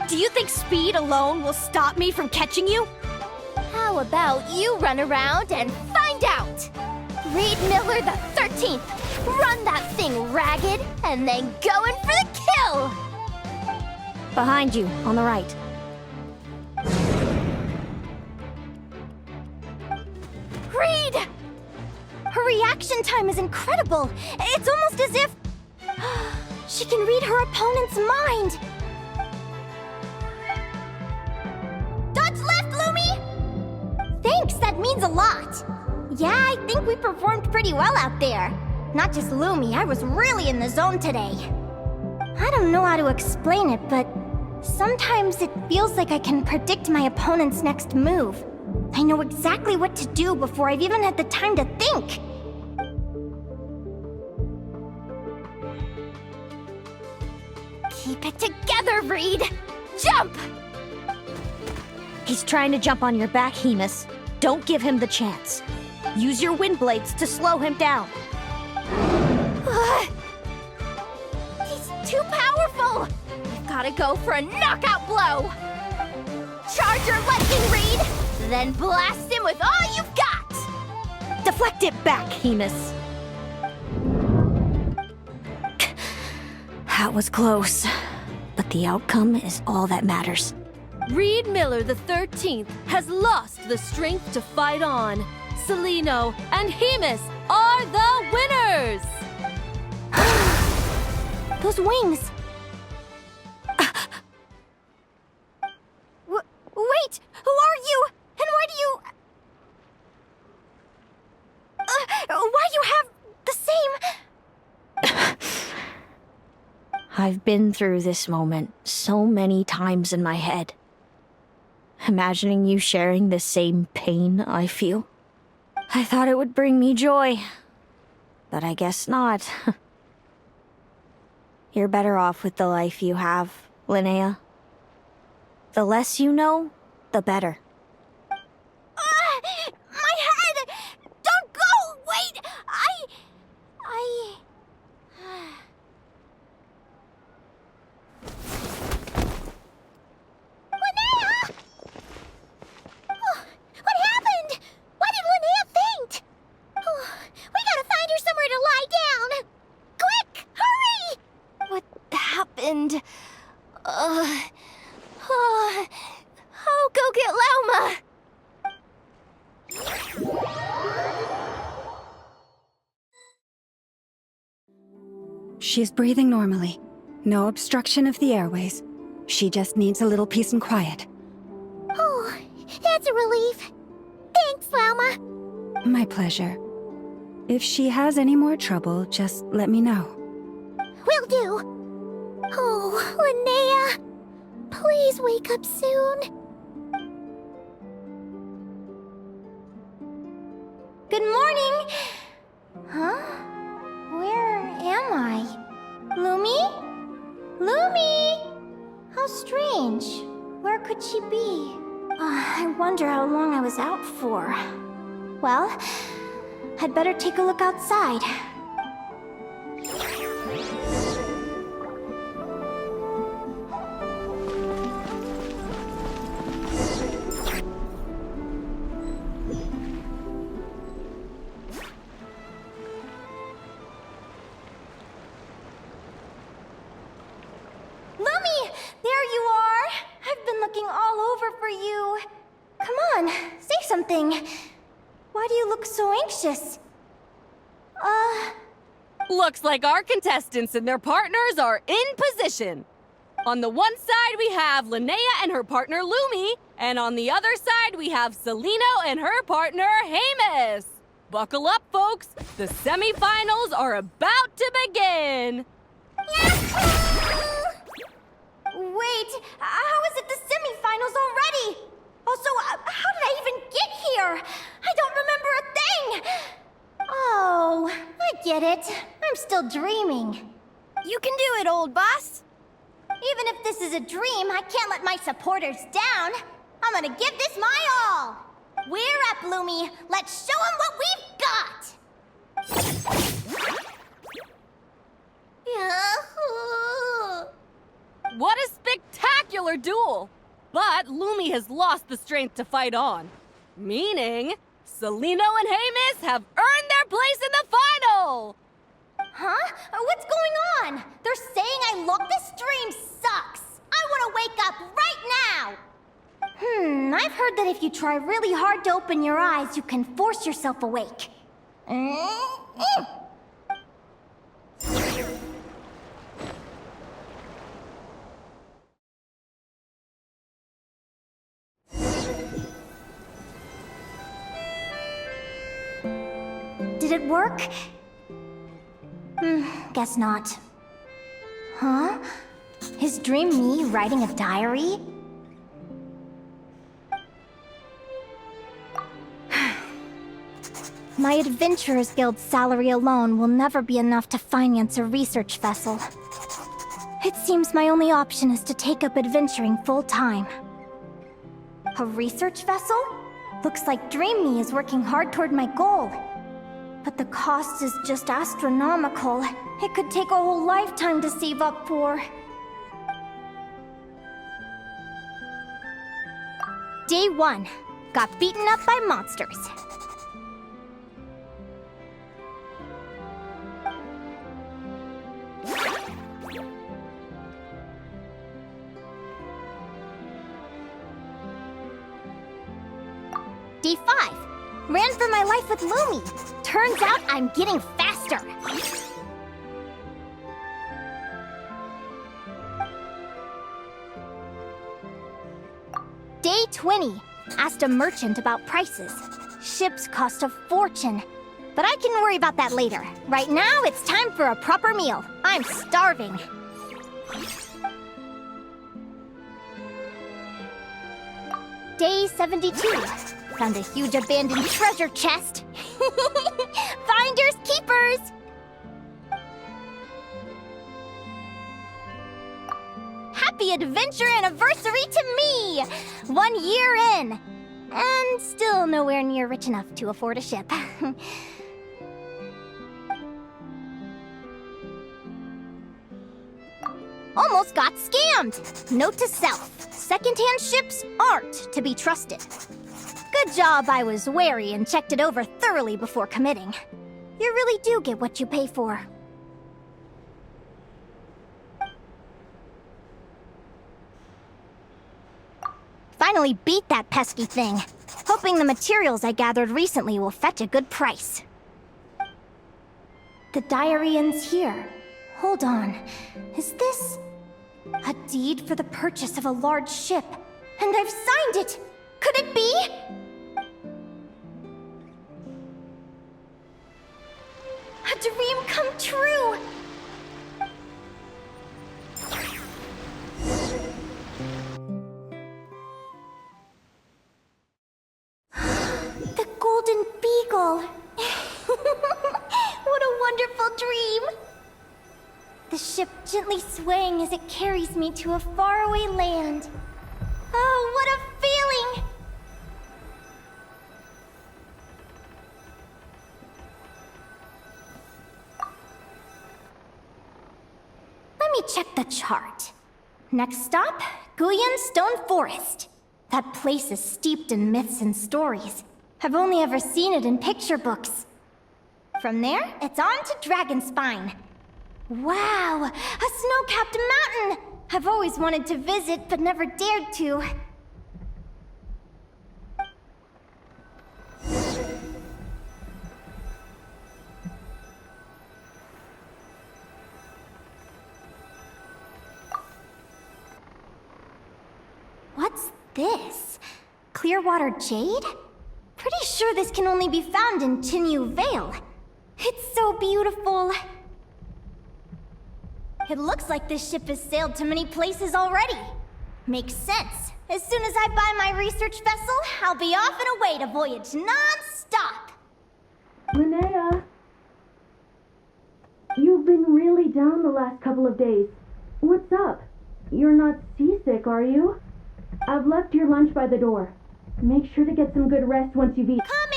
Do you think speed alone will stop me from catching you? How about you run around and find out? Reed Miller the 13th, run that thing ragged, and then go in for the kill! Behind you, on the right. Reed! Her reaction time is incredible. It's almost as if she can read her opponent's mind. Dodge left, Lumi! Thanks, that means a lot. Yeah, I think we performed pretty well out there. Not just Lumi, I was really in the zone today. I don't know how to explain it, but sometimes it feels like I can predict my opponent's next move. I know exactly what to do before I've even had the time to think. Keep it together, Reed! Jump! He's trying to jump on your back, Hemus. Don't give him the chance. Use your wind blades to slow him down. He's too powerful! We've gotta go for a knockout blow! Charge your lightning, Reed! Then blast him with all you've got! Deflect it back, Hemus. That was close, but the outcome is all that matters. Reed Miller the 13th has lost the strength to fight on. Celino and Hemus are Those wings! Wait! Who are you? And why do you... why do you have the same... I've been through this moment so many times in my head. Imagining you sharing the same pain I feel. I thought it would bring me joy. But I guess not. You're better off with the life you have, Linnea. The less you know, the better. My head! Don't go! Wait! Linnea! Oh, what happened? Why did Linnea faint? Oh, we gotta find her somewhere to lie down! Quick! Hurry! What happened? I'll go get Lauma! She's breathing normally. No obstruction of the airways. She just needs a little peace and quiet. Oh, that's a relief. Thanks, Lauma. My pleasure. If she has any more trouble, just let me know. Will do. Oh, Linnea. Please wake up soon. Good morning. Huh? Where am I? Lumi? Lumi! How strange. Where could she be? I wonder how long I was out for. Well, I'd better take a look outside. Lumi! There you are! I've been looking all over for you. Come on, say something. Why do you look so anxious? Looks like our contestants and their partners are in position. On the one side, we have Linnea and her partner Lumi, and on the other side, we have Celino and her partner Hamus. Buckle up, folks. The semifinals are about to begin. Wait, how is it the semifinals already? Also, how did I even get here? I don't remember a thing! Oh, I get it. I'm still dreaming. You can do it, old boss. Even if this is a dream, I can't let my supporters down. I'm gonna give this my all. We're up, Lumi. Let's show them what we've got. What a spectacular duel! But Lumi has lost the strength to fight on. Meaning, Celino and Hamus have earned their place in the final! Huh? What's going on? They're saying I look. This dream sucks. I want to wake up right now. I've heard that if you try really hard to open your eyes, you can force yourself awake. Did it work? Guess not. Huh? Is Dream me writing a diary? My Adventurers Guild salary alone will never be enough to finance a research vessel. It seems my only option is to take up adventuring full-time. A research vessel? Looks like Dream Me is working hard toward my goal. But the cost is just astronomical. It could take a whole lifetime to save up for. Day 1. Got beaten up by monsters. Day 5. Ran for my life with Lumi. Turns out I'm getting faster. 20. Asked a merchant about prices. Ships cost a fortune. But I can worry about that later. Right now, it's time for a proper meal. I'm starving. Day 72. Found a huge abandoned treasure chest. Finders keepers! Happy adventure anniversary to me! 1 year in! And still nowhere near rich enough to afford a ship. Almost got scammed! Note to self, secondhand ships aren't to be trusted. Good job I was wary and checked it over thoroughly before committing. You really do get what you pay for. Finally beat that pesky thing. Hoping the materials I gathered recently will fetch a good price. The diary ends here. Hold on. Is this... a deed for the purchase of a large ship? And I've signed it! Could it be? A dream come true! The Golden Beagle! What a wonderful dream! The ship gently swaying as it carries me to a faraway land. Oh, what a feeling! Let me check the chart. Next stop, Guyan Stone Forest. That place is steeped in myths and stories. I've only ever seen it in picture books. From there, it's on to Dragonspine. Wow, a snow-capped mountain! I've always wanted to visit, but never dared to. What's this? Clearwater jade? Pretty sure this can only be found in Tinyu Vale. It's so beautiful. It looks like this ship has sailed to many places already. Makes sense. As soon as I buy my research vessel, I'll be off and away to voyage non-stop. Linnea! You've been really down the last couple of days. What's up? You're not seasick, are you? I've left your lunch by the door. Make sure to get some good rest once you've eaten. Coming!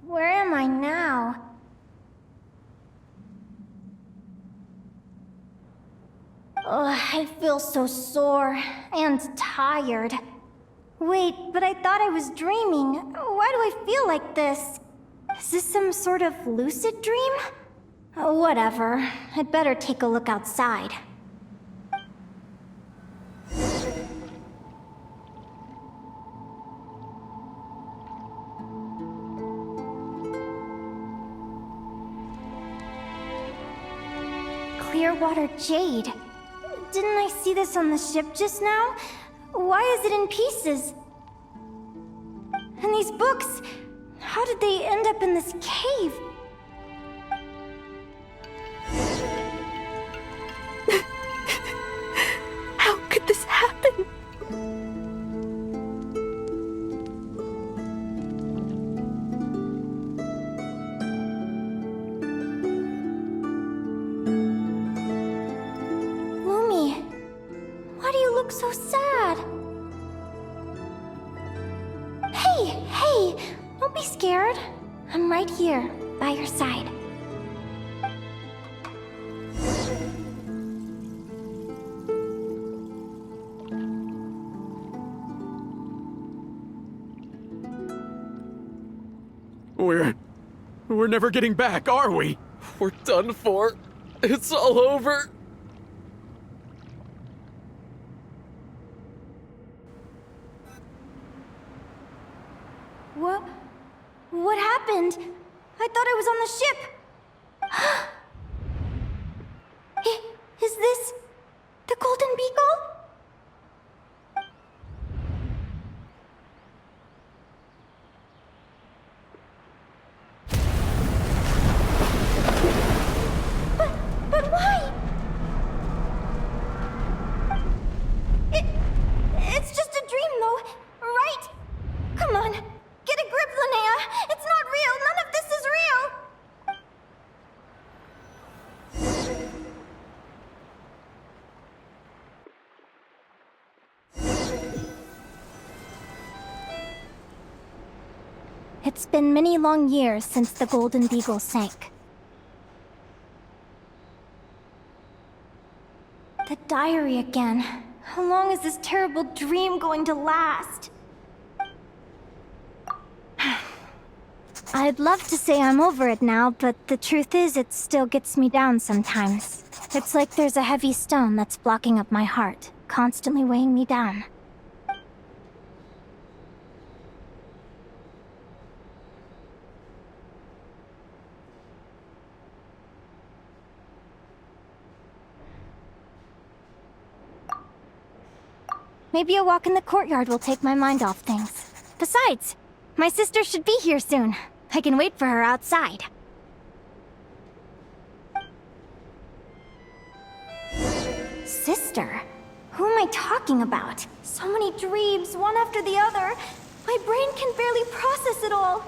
Where am I now? Ugh, I feel so sore and tired. Wait, but I thought I was dreaming. Why do I feel like this? Is this some sort of lucid dream? Whatever. I'd better take a look outside. Clearwater jade. Didn't I see this on the ship just now? Why is it in pieces? And these books, how did they end up in this cave? How could this happen? Lumi, why do you look so sad? Hey, don't be scared. I'm right here, by your side. We're never getting back, are we? We're done for. It's all over. happened? I thought I was on the ship. Is this the Golden Beagle? But why? It's just a dream, though, right? Come on, get a grip, Linnea. It's not real. None of this is real. It's been many long years since the Golden Beagle sank. The diary again. How long is this terrible dream going to last? I'd love to say I'm over it now, but the truth is it still gets me down sometimes. It's like there's a heavy stone that's blocking up my heart, constantly weighing me down. Maybe a walk in the courtyard will take my mind off things. Besides, my sister should be here soon. I can wait for her outside. Sister? Who am I talking about? So many dreams, one after the other. My brain can barely process it all.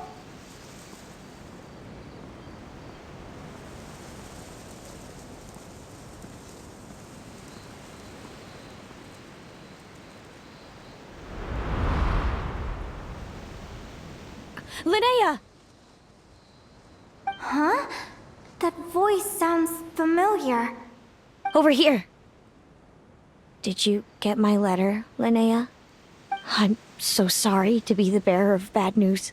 Linnea! Huh? That voice sounds familiar. Over here. Did you get my letter, Linnea? I'm so sorry to be the bearer of bad news.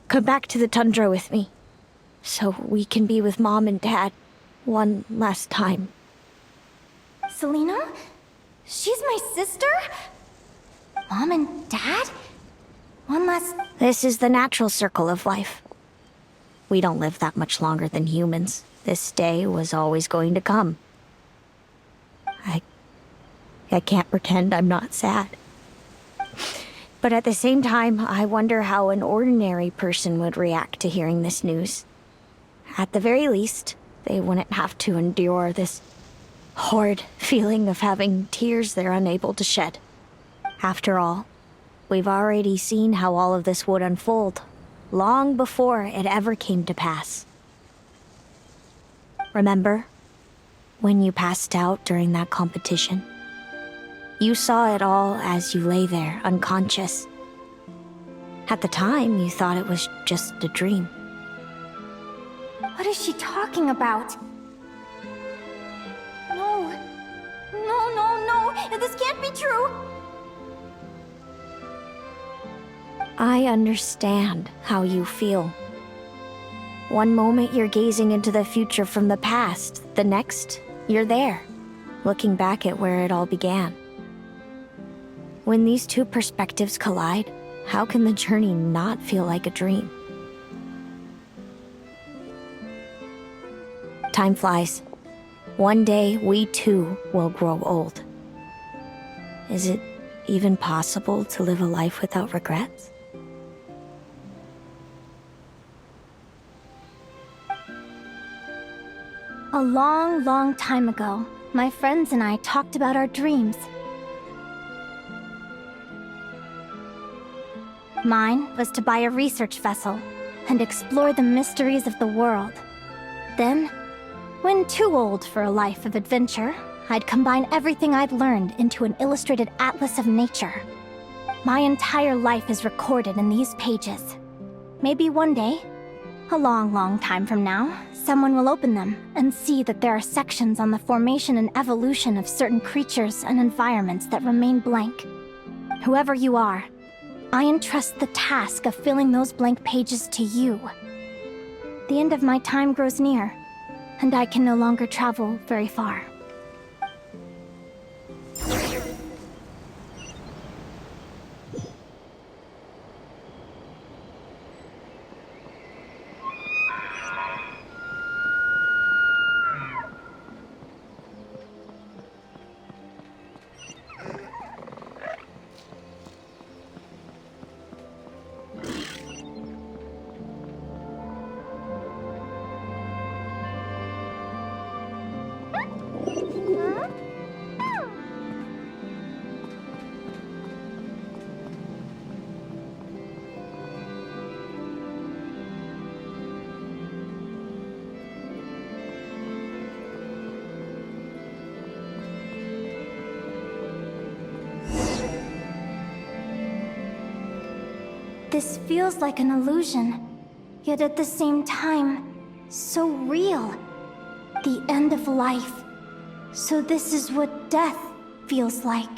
Come back to the tundra with me, so we can be with Mom and Dad one last time. Selena? She's my sister? Mom and Dad? One last... This is the natural circle of life. We don't live that much longer than humans. This day was always going to come. I can't pretend I'm not sad. But at the same time, I wonder how an ordinary person would react to hearing this news. At the very least, they wouldn't have to endure this horrid feeling of having tears they're unable to shed. After all, we've already seen how all of this would unfold, long before it ever came to pass. Remember, when you passed out during that competition? You saw it all as you lay there, unconscious. At the time, you thought it was just a dream. What is she talking about? No. No. This can't be true. I understand how you feel. One moment you're gazing into the future from the past, the next, you're there, looking back at where it all began. When these two perspectives collide, how can the journey not feel like a dream? Time flies. One day, we too will grow old. Is it even possible to live a life without regrets? A long time ago, my friends and I talked about our dreams. Mine was to buy a research vessel and explore the mysteries of the world. Then, when too old for a life of adventure, I'd combine everything I'd learned into an illustrated atlas of nature. My entire life is recorded in these pages. Maybe one day, a long time from now, someone will open them and see that there are sections on the formation and evolution of certain creatures and environments that remain blank. Whoever you are, I entrust the task of filling those blank pages to you. The end of my time grows near, and I can no longer travel very far. This feels like an illusion, yet at the same time, so real. The end of life. So this is what death feels like.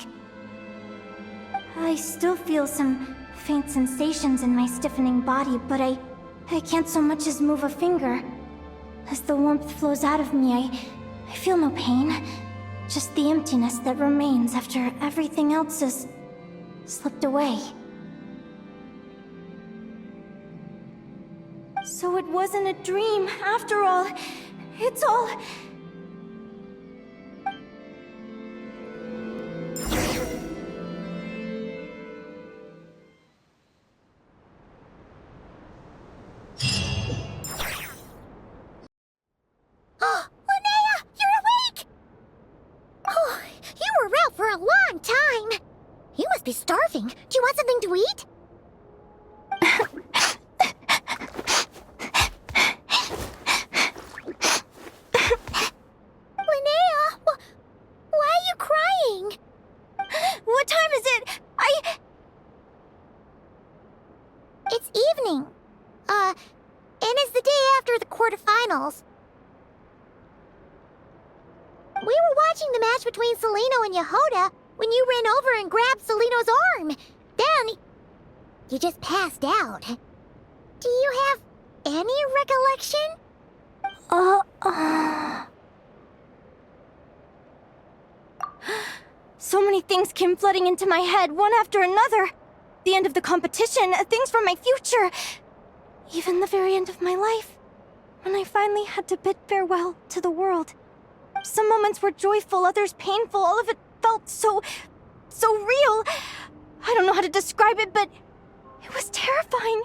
I still feel some faint sensations in my stiffening body, but I can't so much as move a finger. As the warmth flows out of me, I feel no pain. Just the emptiness that remains after everything else has slipped away. So it wasn't a dream, after all. It's all... Linnea, you're awake! Oh, you were out for a long time. You must be starving. Do you want something to eat? Linnea, why are you crying? What time is it? It's evening. And it's the day after the quarterfinals. We were watching the match between Celino and Yehoda when you ran over and grabbed Celino's arm. Then, you just passed out. Do you have any recollection? So many things came flooding into my head, one after another. The end of the competition, things from my future. Even the very end of my life. When I finally had to bid farewell to the world. Some moments were joyful, others painful. All of it felt so real. I don't know how to describe it, but it was terrifying.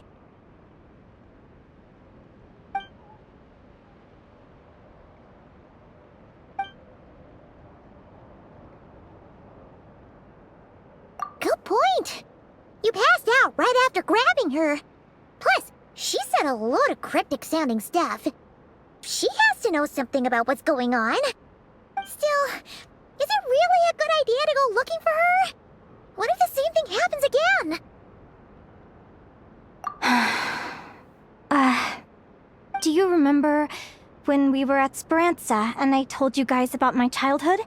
Good point. You passed out right after grabbing her. Plus, she said a load of cryptic-sounding stuff. She has to know something about what's going on. Still, is it really a good idea to go looking for her? What if the same thing happens again? Do you remember when we were at Speranza and I told you guys about my childhood?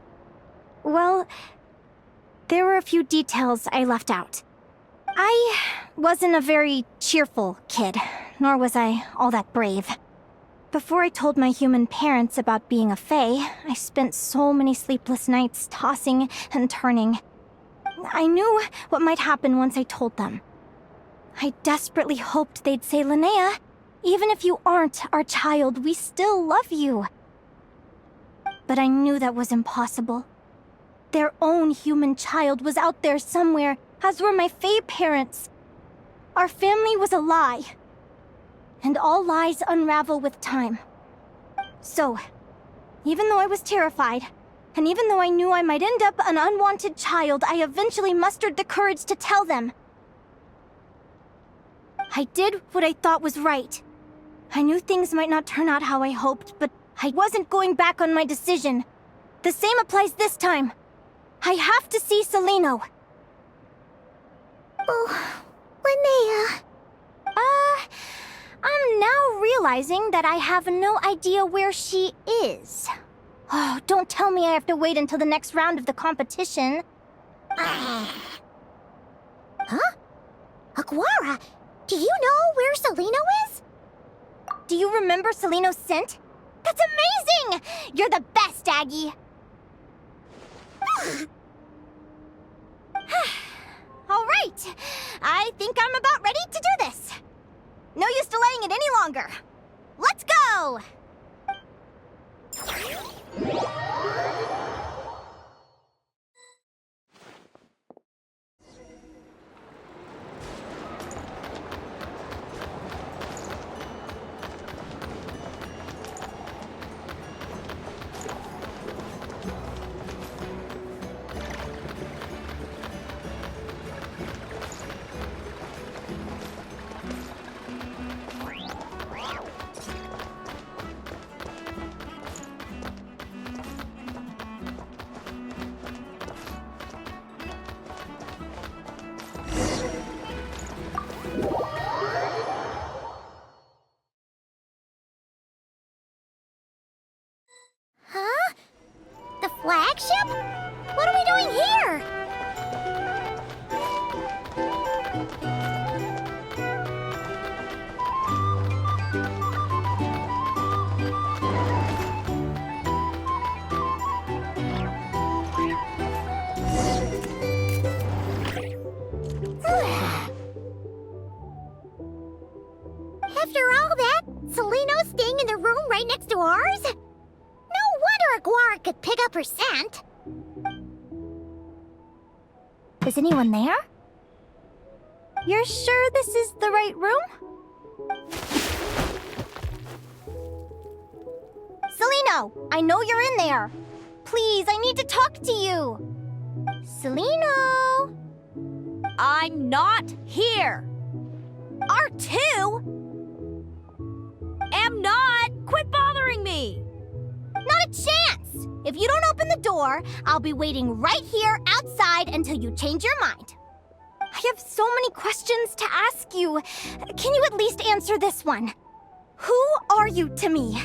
Well, there were a few details I left out. I wasn't a very cheerful kid, nor was I all that brave. Before I told my human parents about being a fae, I spent so many sleepless nights tossing and turning. I knew what might happen once I told them. I desperately hoped they'd say, Linnea, even if you aren't our child, we still love you. But I knew that was impossible. Their own human child was out there somewhere, as were my fae parents. Our family was a lie. And all lies unravel with time. So, even though I was terrified, and even though I knew I might end up an unwanted child, I eventually mustered the courage to tell them. I did what I thought was right. I knew things might not turn out how I hoped, but I wasn't going back on my decision. The same applies this time. I have to see Celino. Oh, Linnea. I'm now realizing that I have no idea where she is. Oh, don't tell me I have to wait until the next round of the competition. Huh? Aguara, do you know where Celino is? Do you remember Celino's scent? That's amazing! You're the best, Aggie! All right, I think I'm about ready to do this. No use delaying it any longer. Let's go! flagship? What are we doing here? After all that, Seleno's staying in the room right next to ours? No wonder Augury could pick up her scent. Is anyone there? You're sure this is the right room? Seleno, I know you're in there. Please, I need to talk to you. Seleno! I'm not here. R2? Am not! Quit bothering me! Not a chance! If you don't open the door, I'll be waiting right here outside until you change your mind. I have so many questions to ask you. Can you at least answer this one? Who are you to me?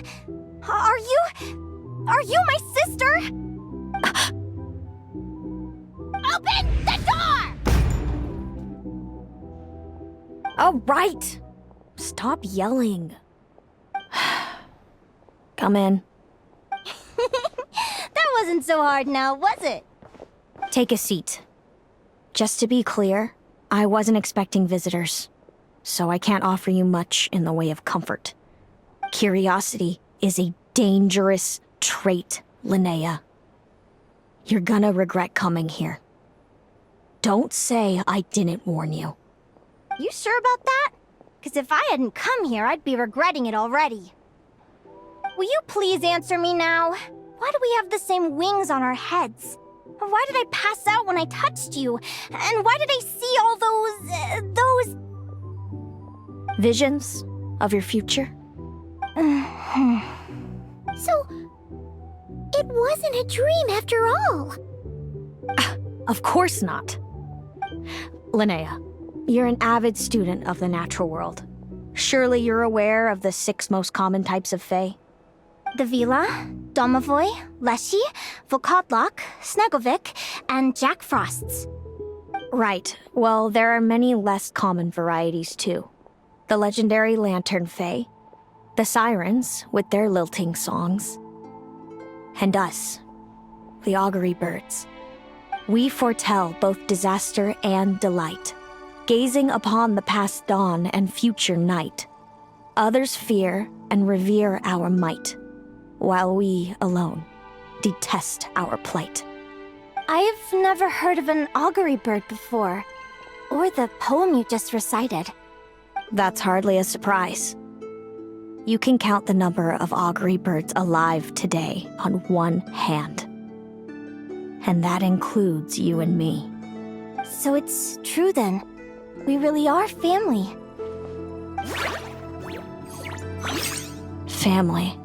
Are you my sister? Open the door! All right. Stop yelling. Come in. That wasn't so hard now, was it? Take a seat. Just to be clear, I wasn't expecting visitors, so I can't offer you much in the way of comfort. Curiosity is a dangerous trait, Linnea. You're gonna regret coming here. Don't say I didn't warn you. You sure about that? Because if I hadn't come here, I'd be regretting it already. Will you please answer me now? Why do we have the same wings on our heads? Why did I pass out when I touched you? And why did I see all those visions of your future? So, it wasn't a dream after all. Of course not. Linnea, you're an avid student of the natural world. Surely you're aware of the 6 most common types of fae? The Vila, Domovoy, Leshy, Volkodlok, Snegovic, and Jack Frosts. Right. Well, there are many less common varieties, too. The legendary Lantern Fae, the Sirens, with their lilting songs, and us, the Augury Birds. We foretell both disaster and delight, gazing upon the past dawn and future night. Others fear and revere our might, while we alone detest our plight. I've never heard of an Augury Bird before, or the poem you just recited. That's hardly a surprise. You can count the number of Augury Birds alive today on one hand. And that includes you and me. So it's true then. We really are family. Family.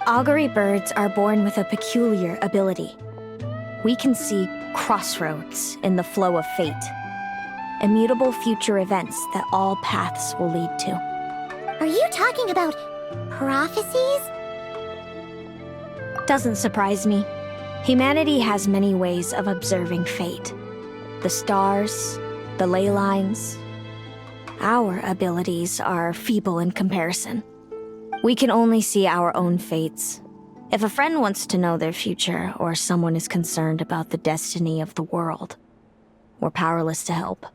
Augury birds are born with a peculiar ability. We can see crossroads in the flow of fate, immutable future events that all paths will lead to. Are you talking about prophecies? Doesn't surprise me. Humanity has many ways of observing fate. The stars, the ley lines. Our abilities are feeble in comparison. We can only see our own fates. If a friend wants to know their future, or someone is concerned about the destiny of the world, we're powerless to help.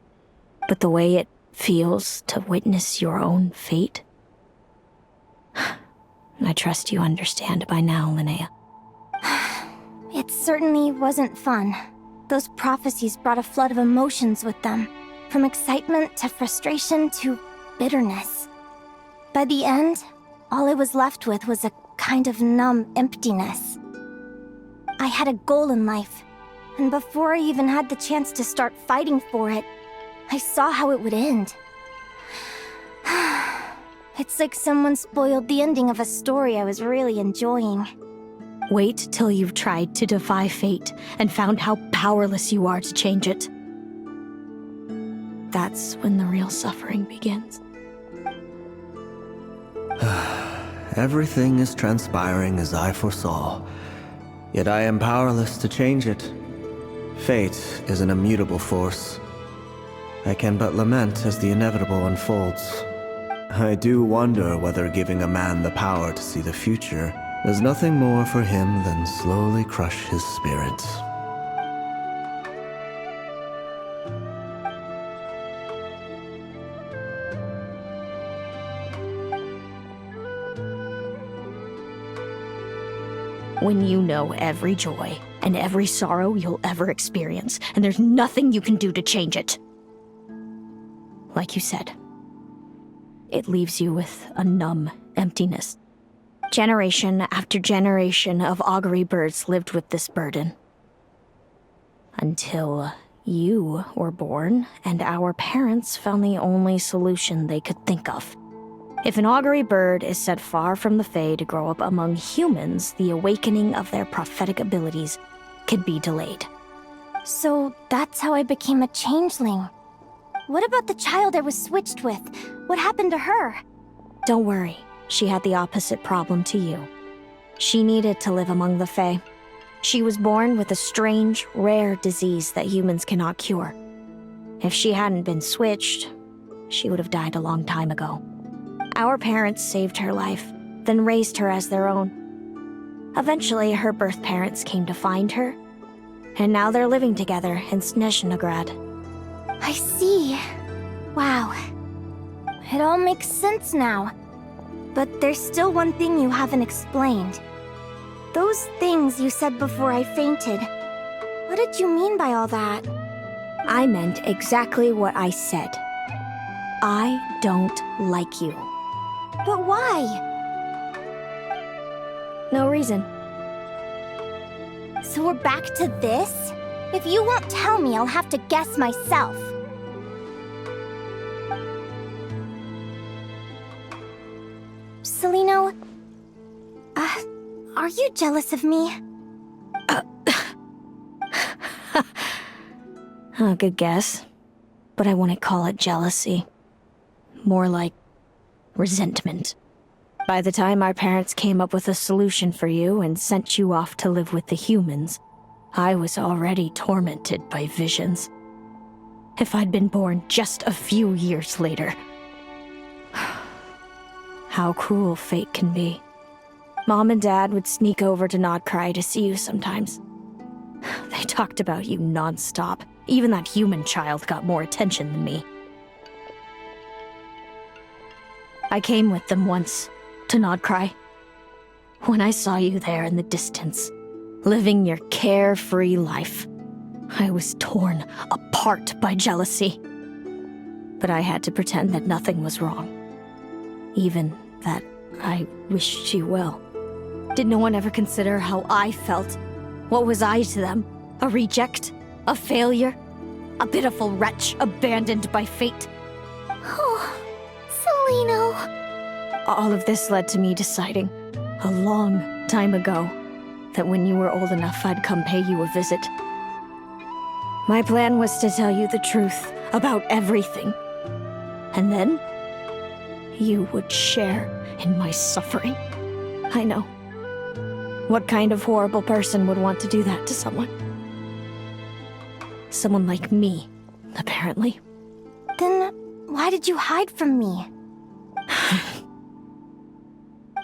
But the way it feels to witness your own fate, I trust you understand by now, Linnea. It certainly wasn't fun. Those prophecies brought a flood of emotions with them, from excitement to frustration to bitterness. By the end, all I was left with was a kind of numb emptiness. I had a goal in life, and before I even had the chance to start fighting for it, I saw how it would end. It's like someone spoiled the ending of a story I was really enjoying. Wait till you've tried to defy fate and found how powerless you are to change it. That's when the real suffering begins. Everything is transpiring as I foresaw, yet I am powerless to change it. Fate is an immutable force. I can but lament as the inevitable unfolds. I do wonder whether giving a man the power to see the future does nothing more for him than slowly crush his spirit. When you know every joy and every sorrow you'll ever experience, and there's nothing you can do to change it. Like you said, it leaves you with a numb emptiness. Generation after generation of Augury Birds lived with this burden. Until you were born, and our parents found the only solution they could think of. If an Augury Bird is set far from the Fae to grow up among humans, the awakening of their prophetic abilities could be delayed. So that's how I became a changeling. What about the child I was switched with? What happened to her? Don't worry, she had the opposite problem to you. She needed to live among the Fae. She was born with a strange, rare disease that humans cannot cure. If she hadn't been switched, she would have died a long time ago. Our parents saved her life, then raised her as their own. Eventually, her birth parents came to find her, and now they're living together in Snezhnegrad. I see. Wow. It all makes sense now. But there's still one thing you haven't explained. Those things you said before I fainted. What did you mean by all that? I meant exactly what I said. I don't like you. But why? No reason. So we're back to this? If you won't tell me, I'll have to guess myself. Celino, are you jealous of me? Good guess. But I wouldn't call it jealousy. More like resentment. By the time our parents came up with a solution for you and sent you off to live with the humans, I was already tormented by visions. If I'd been born just a few years later. How cruel fate can be. Mom and Dad would sneak over to Nod-Krai to see you sometimes. They talked about you non-stop. Even that human child got more attention than me. I came with them once, to Nod-Krai. When I saw you there in the distance, living your carefree life, I was torn apart by jealousy. But I had to pretend that nothing was wrong. Even that I wished you well. Did no one ever consider how I felt? What was I to them? A reject? A failure? A pitiful wretch abandoned by fate? Oh, Celino. All of this led to me deciding, a long time ago, that when you were old enough, I'd come pay you a visit. My plan was to tell you the truth about everything. And then, you would share in my suffering. I know. What kind of horrible person would want to do that to someone? Someone like me, apparently. Then, why did you hide from me?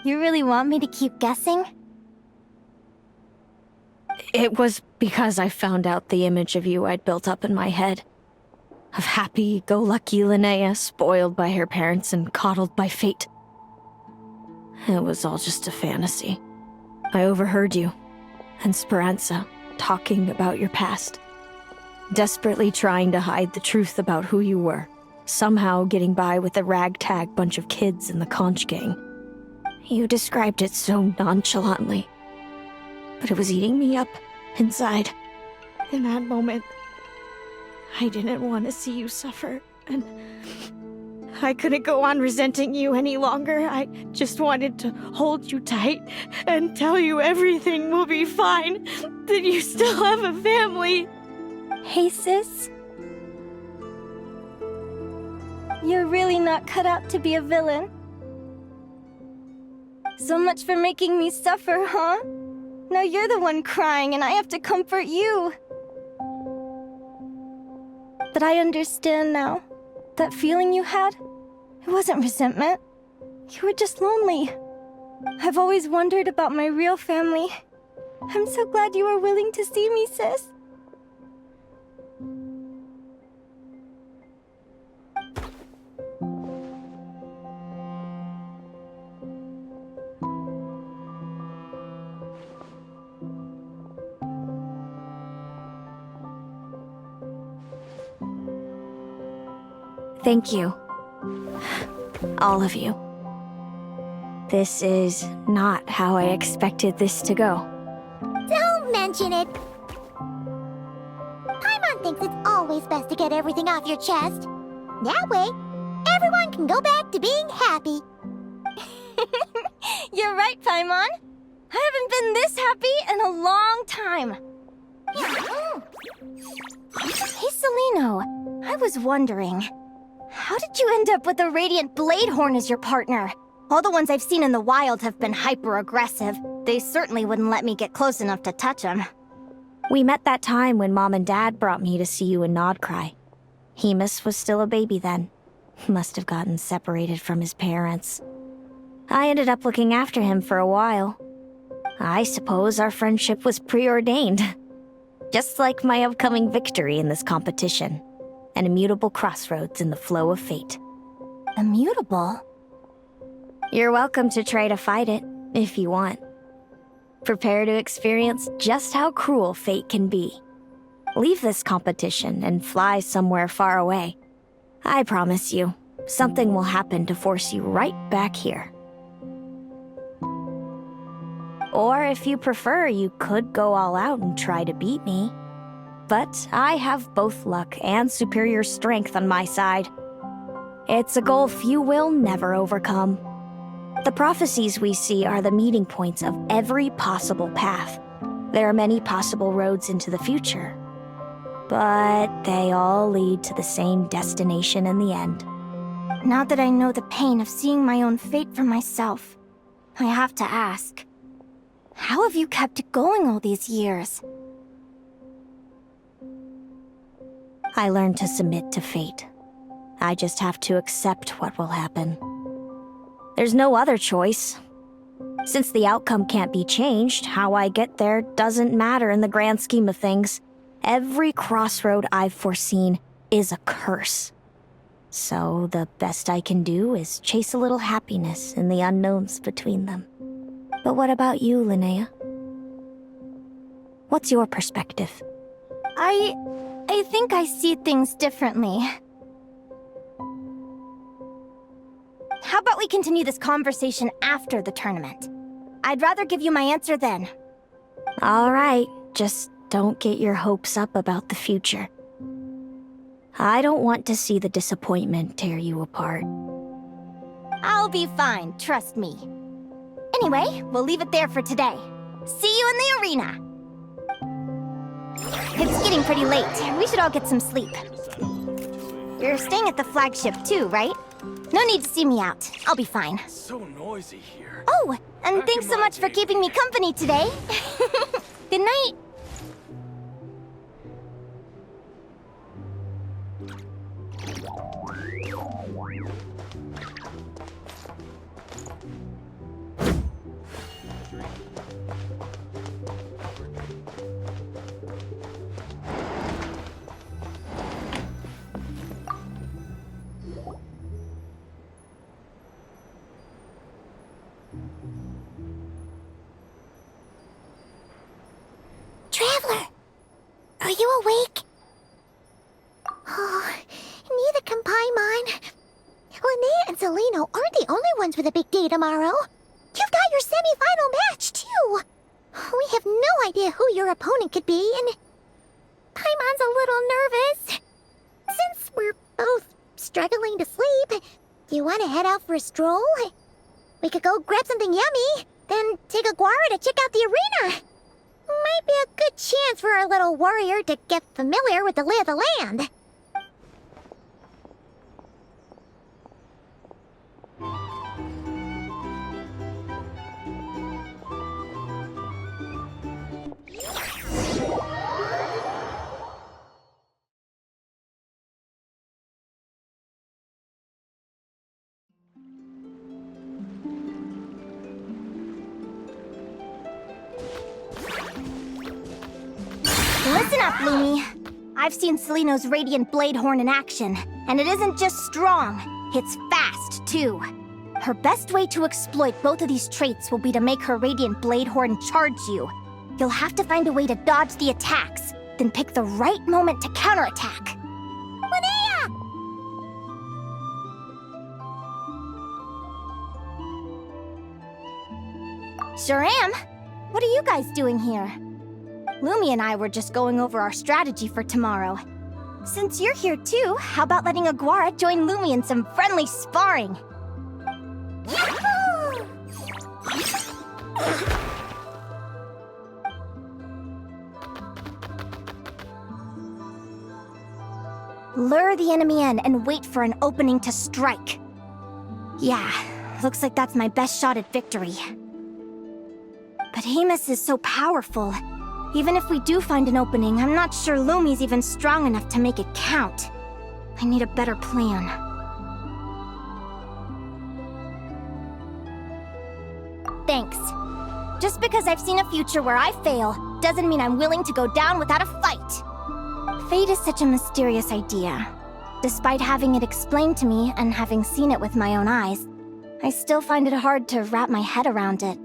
You really want me to keep guessing? It was because I found out the image of you I'd built up in my head. Of happy-go-lucky Linnea, spoiled by her parents and coddled by fate. It was all just a fantasy. I overheard you, and Speranza, talking about your past. Desperately trying to hide the truth about who you were. Somehow getting by with a ragtag bunch of kids in the conch gang. You described it so nonchalantly. But it was eating me up, inside. In that moment, I didn't want to see you suffer, and I couldn't go on resenting you any longer. I just wanted to hold you tight and tell you everything will be fine, that you still have a family. Hey, sis. You're really not cut out to be a villain. So much for making me suffer, huh? Now you're the one crying and I have to comfort you. But I understand now. That feeling you had, it wasn't resentment. You were just lonely. I've always wondered about my real family. I'm so glad you were willing to see me, sis. Thank you. All of you. This is not how I expected this to go. Don't mention it. Paimon thinks it's always best to get everything off your chest. That way, everyone can go back to being happy. You're right, Paimon. I haven't been this happy in a long time. Hey, Celino. I was wondering, how did you end up with a Radiant Bladehorn as your partner? All the ones I've seen in the wild have been hyper-aggressive. They certainly wouldn't let me get close enough to touch them. We met that time when Mom and Dad brought me to see you in Nod-Krai. Hemus was still a baby then. Must have gotten separated from his parents. I ended up looking after him for a while. I suppose our friendship was preordained. Just like my upcoming victory in this competition. An immutable crossroads in the flow of fate. Immutable? You're welcome to try to fight it, if you want. Prepare to experience just how cruel fate can be. Leave this competition and fly somewhere far away. I promise you, something will happen to force you right back here. Or if you prefer, you could go all out and try to beat me. But I have both luck and superior strength on my side. It's a goal few will never overcome. The prophecies we see are the meeting points of every possible path. There are many possible roads into the future. But they all lead to the same destination in the end. Now that I know the pain of seeing my own fate for myself, I have to ask, how have you kept it going all these years? I learned to submit to fate. I just have to accept what will happen. There's no other choice. Since the outcome can't be changed, how I get there doesn't matter in the grand scheme of things. Every crossroad I've foreseen is a curse. So the best I can do is chase a little happiness in the unknowns between them. But what about you, Linnea? What's your perspective? I think I see things differently. How about we continue this conversation after the tournament? I'd rather give you my answer then. All right, just don't get your hopes up about the future. I don't want to see the disappointment tear you apart. I'll be fine, trust me. Anyway, we'll leave it there for today. See you in the arena! It's getting pretty late. We should all get some sleep. You're staying at the flagship too, right? No need to see me out. I'll be fine. It's so noisy here. Oh, and thanks so much for keeping me company today. Good night. Traveler! Are you awake? Oh, neither can Paimon. Linnea and Celino aren't the only ones with a big day tomorrow. You've got your semi-final match, too. We have no idea who your opponent could be, and Paimon's a little nervous. Since we're both struggling to sleep, do you want to head out for a stroll? We could go grab something yummy, then take Augury to check out the arena. Might be a good chance for our little warrior to get familiar with the lay of the land. up, Lumi. I've seen Seleno's Radiant Blade Horn in action, and it isn't just strong, it's fast, too. Her best way to exploit both of these traits will be to make her Radiant Blade Horn charge you. You'll have to find a way to dodge the attacks, then pick the right moment to counterattack. Linnea! Sure am. What are you guys doing here? Lumi and I were just going over our strategy for tomorrow. Since you're here too, how about letting Aguara join Lumi in some friendly sparring? Yahoo! Lure the enemy in and wait for an opening to strike. Yeah, looks like that's my best shot at victory. But Amos is so powerful. Even if we do find an opening, I'm not sure Lumi's even strong enough to make it count. I need a better plan. Thanks. Just because I've seen a future where I fail, doesn't mean I'm willing to go down without a fight. Fate is such a mysterious idea. Despite having it explained to me and having seen it with my own eyes, I still find it hard to wrap my head around it.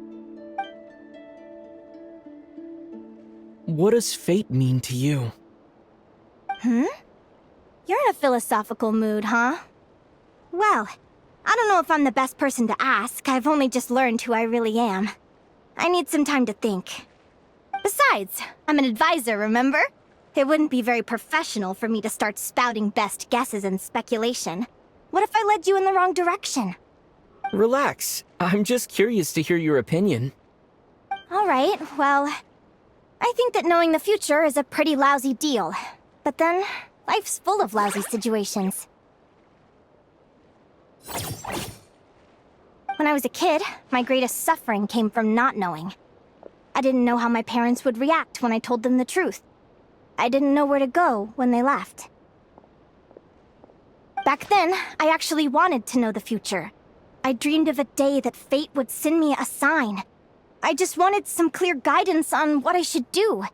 What does fate mean to you? You're in a philosophical mood, huh? Well, I don't know if I'm the best person to ask. I've only just learned who I really am. I need some time to think. Besides, I'm an advisor, remember? It wouldn't be very professional for me to start spouting best guesses and speculation. What if I led you in the wrong direction? Relax. I'm just curious to hear your opinion. All right, well, I think that knowing the future is a pretty lousy deal. But then, life's full of lousy situations. When I was a kid, my greatest suffering came from not knowing. I didn't know how my parents would react when I told them the truth. I didn't know where to go when they left. Back then, I actually wanted to know the future. I dreamed of a day that fate would send me a sign. I just wanted some clear guidance on what I should do.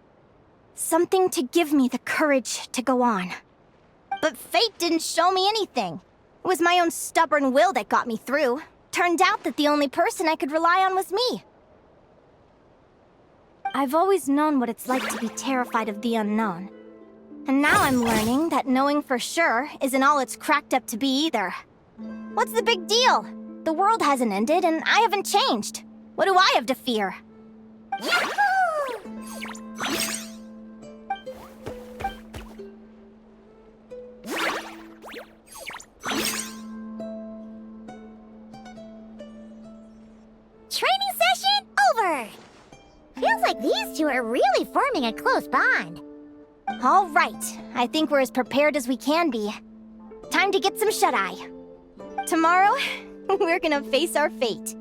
Something to give me the courage to go on. But fate didn't show me anything. It was my own stubborn will that got me through. Turned out that the only person I could rely on was me. I've always known what it's like to be terrified of the unknown. And now I'm learning that knowing for sure isn't all it's cracked up to be either. What's the big deal? The world hasn't ended and I haven't changed. What do I have to fear? Yahoo! Training session over! Feels like these two are really forming a close bond. All right, I think we're as prepared as we can be. Time to get some shut-eye. Tomorrow, we're gonna face our fate.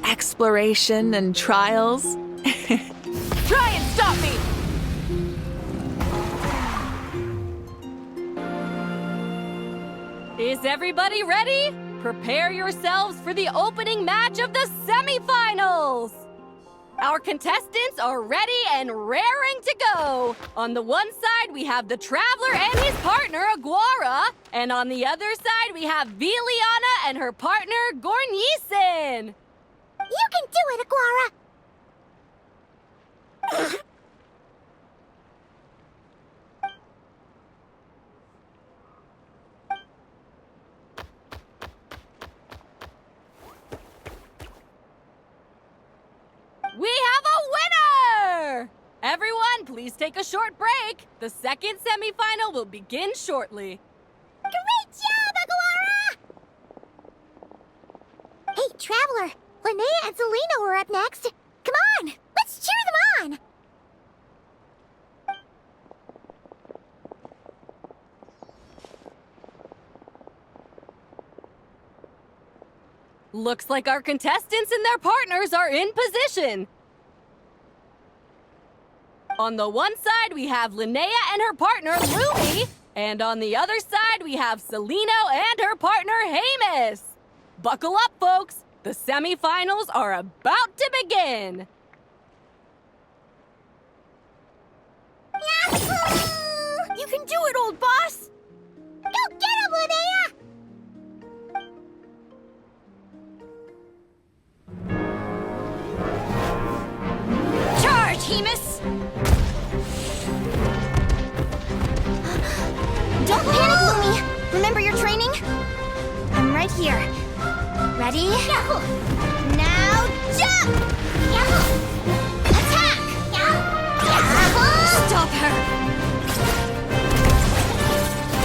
Exploration and trials. Try and stop me! Is everybody ready? Prepare yourselves for the opening match of the semifinals! Our contestants are ready and raring to go! On the one side, we have the Traveler and his partner, Aguara. And on the other side, we have Viliana and her partner, Gornisen. You can do it, Aguara! We have a winner! Everyone, please take a short break. The second semifinal will begin shortly. Great job, Aguara! Hey, Traveler! Linnea and Selena were up next. Come on, let's cheer them on! Looks like our contestants and their partners are in position. On the one side, we have Linnea and her partner, Lumi. And on the other side, we have Celino and her partner, Hamus. Buckle up, folks. The semifinals are about to begin. Yahoo! You can do it, old boss! Go get him, Linnea! Charge, Hamus! Don't panic, Lumi! Remember your training? I'm right here. Ready? Yahoo! Now jump! Yahoo! Attack! Yahoo! Stop her!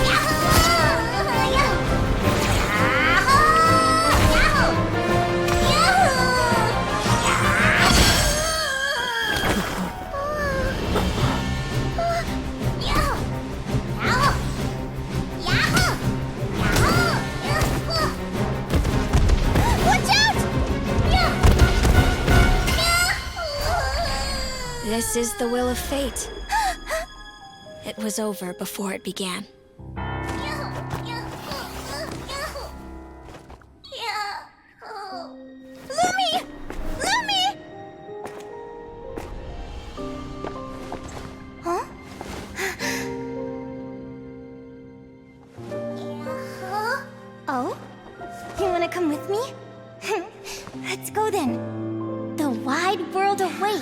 Yahoo! Yahoo! Yahoo! This is the will of fate. It was over before it began. Lumi! Lumi! Huh? Oh? You wanna come with me? Let's go then. The wide world awaits.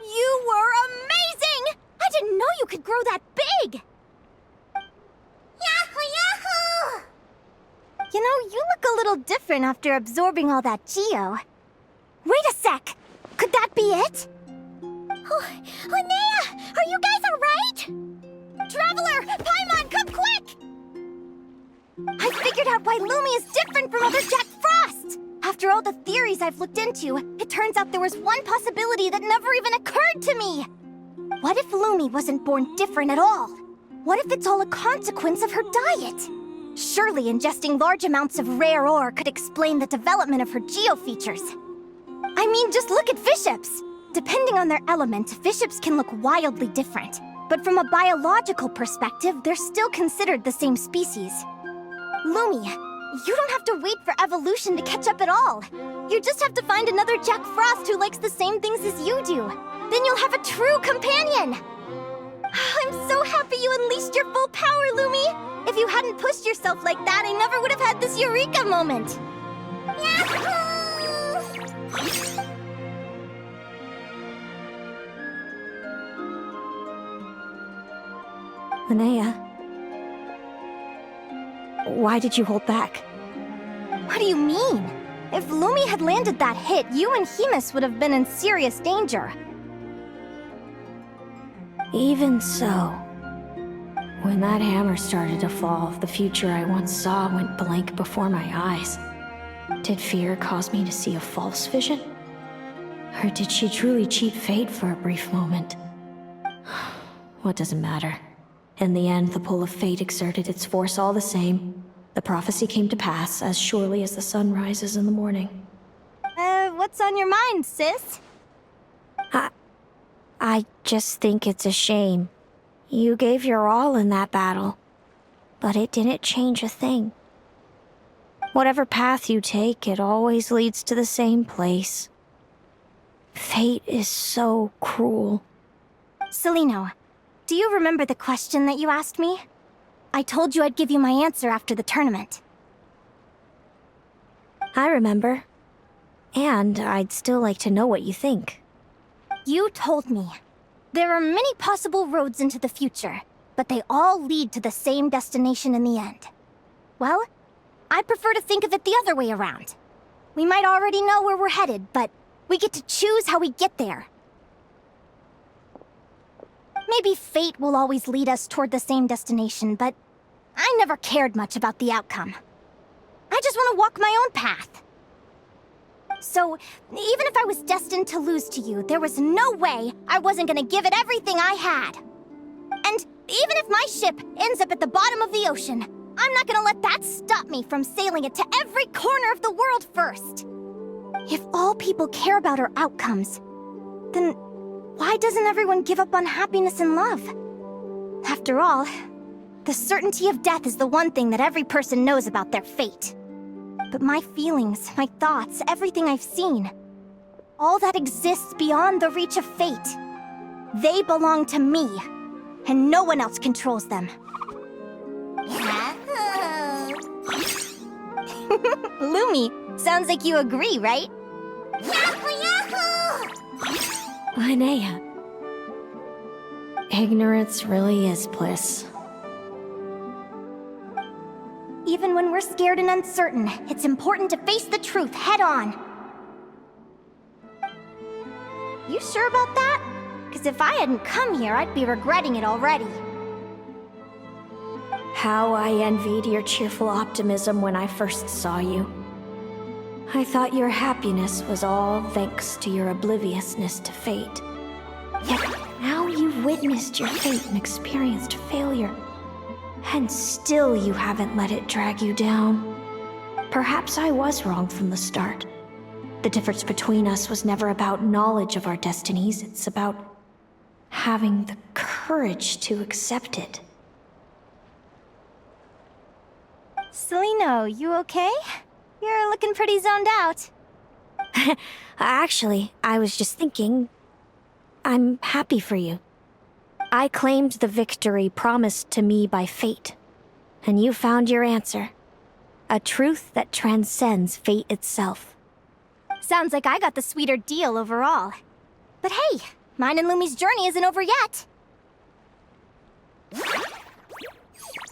You were amazing! I didn't know you could grow that big! Yahoo, yahoo! You know, you look a little different after absorbing all that geo. Wait a sec! Could that be it? Oh, Linnea! Are you guys alright? Traveler! Paimon, come quick! I figured out why Lumi is different from other Jack Frost! After all the theories I've looked into, it turns out there was one possibility that never even occurred to me! What if Lumi wasn't born different at all? What if it's all a consequence of her diet? Surely ingesting large amounts of rare ore could explain the development of her geo-features. I mean, just look at fiships! Depending on their element, fiships can look wildly different. But from a biological perspective, they're still considered the same species. Lumi, you don't have to wait for evolution to catch up at all. You just have to find another Jack Frost who likes the same things as you do. Then you'll have a true companion! I'm so happy you unleashed your full power, Lumi! If you hadn't pushed yourself like that, I never would have had this eureka moment! Yahoo! Linnea, why did you hold back? What do you mean? If Lumi had landed that hit, you and Hamus would have been in serious danger. Even so, when that hammer started to fall, the future I once saw went blank before my eyes. Did fear cause me to see a false vision? Or did she truly cheat fate for a brief moment? What does it matter? In the end, the pull of fate exerted its force all the same. The prophecy came to pass as surely as the sun rises in the morning. What's on your mind, sis? I just think it's a shame. You gave your all in that battle, but it didn't change a thing. Whatever path you take, it always leads to the same place. Fate is so cruel. Celino, do you remember the question that you asked me? I told you I'd give you my answer after the tournament. I remember. And I'd still like to know what you think. You told me. There are many possible roads into the future, but they all lead to the same destination in the end. Well, I prefer to think of it the other way around. We might already know where we're headed, but we get to choose how we get there. Maybe fate will always lead us toward the same destination, but I never cared much about the outcome. I just want to walk my own path. So, even if I was destined to lose to you, there was no way I wasn't gonna give it everything I had. And even if my ship ends up at the bottom of the ocean, I'm not gonna let that stop me from sailing it to every corner of the world first. If all people care about are outcomes, then why doesn't everyone give up on happiness and love? After all, the certainty of death is the one thing that every person knows about their fate. But my feelings, my thoughts, everything I've seen, all that exists beyond the reach of fate, they belong to me, and no one else controls them. Lumi, sounds like you agree, right? Linnea. Ignorance really is bliss. Even when we're scared and uncertain, it's important to face the truth head on. You sure about that? Because if I hadn't come here, I'd be regretting it already. How I envied your cheerful optimism when I first saw you. I thought your happiness was all thanks to your obliviousness to fate. Yet now you've witnessed your fate and experienced failure. And still you haven't let it drag you down. Perhaps I was wrong from the start. The difference between us was never about knowledge of our destinies, it's about having the courage to accept it. Celino, you okay? You're looking pretty zoned out. Actually, I was just thinking, I'm happy for you. I claimed the victory promised to me by fate, and you found your answer. A truth that transcends fate itself. Sounds like I got the sweeter deal overall. But hey, mine and Lumi's journey isn't over yet.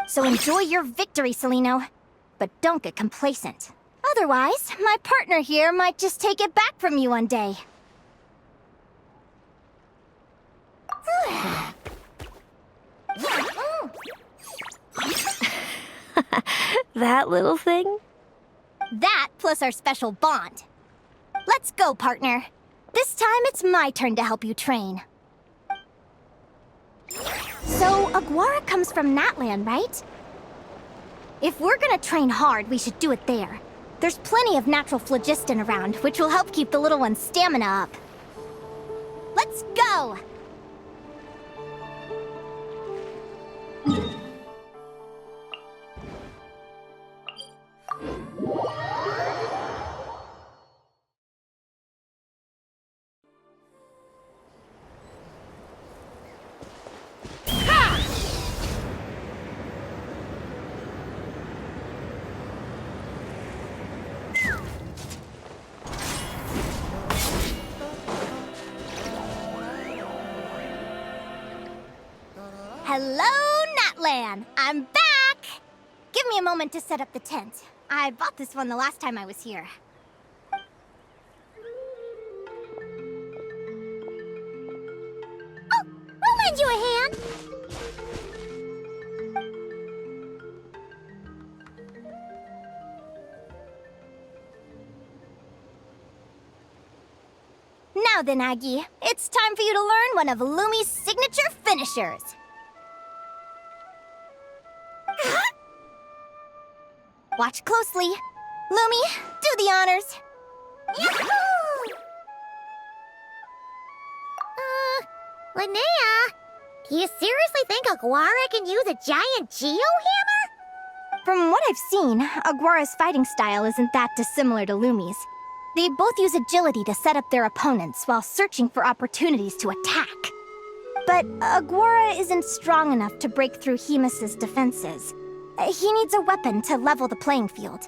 So enjoy your victory, Celino. But don't get complacent. Otherwise, my partner here might just take it back from you one day. That little thing? That plus our special bond. Let's go, partner. This time it's my turn to help you train. So, Aguara comes from Natlan, right? If we're gonna train hard, we should do it there. There's plenty of natural phlogiston around, which will help keep the little one's stamina up. Let's go! Hello, Natlan! I'm back! Give me a moment to set up the tent. I bought this one the last time I was here. Oh! Roland lend you a hand. Now then, Aggie, it's time for you to learn one of Lumi's signature finishers. Watch closely. Lumi, do the honors. Yahoo! Linnea, do you seriously think Augury can use a giant geo-hammer? From what I've seen, Aguara's fighting style isn't that dissimilar to Lumi's. They both use agility to set up their opponents while searching for opportunities to attack. But Augury isn't strong enough to break through Hemus's defenses. He needs a weapon to level the playing field.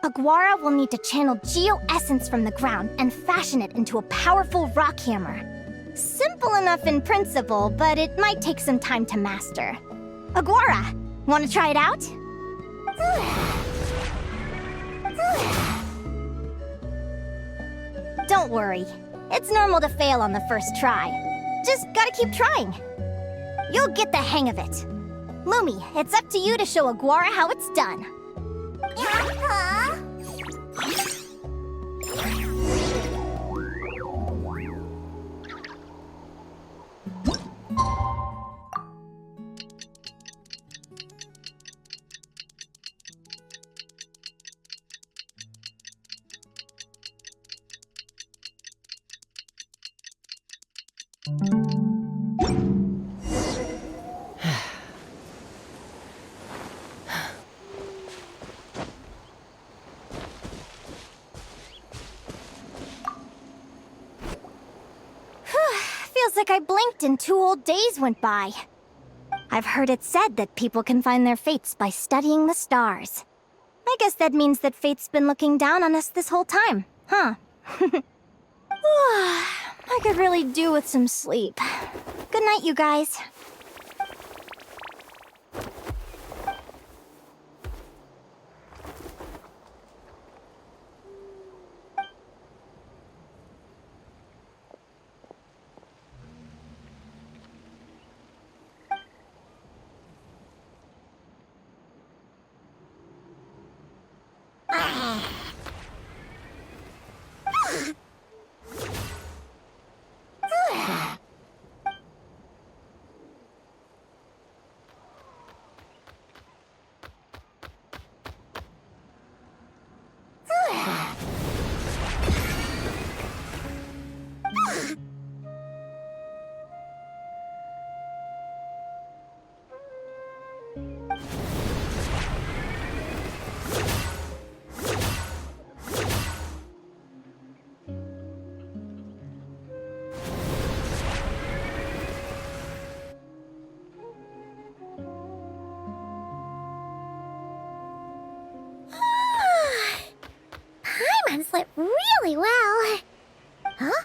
Augury will need to channel geo-essence from the ground and fashion it into a powerful rock hammer. Simple enough in principle, but it might take some time to master. Augury, want to try it out? Don't worry. It's normal to fail on the first try. Just gotta keep trying. You'll get the hang of it. Lumi, it's up to you to show Augury how it's done. Feels like I blinked and 2 whole days went by. I've heard it said that people can find their fates by studying the stars. I guess that means that fate's been looking down on us this whole time, huh? I could really do with some sleep. Good night, you guys. Paimon slept really well. Huh?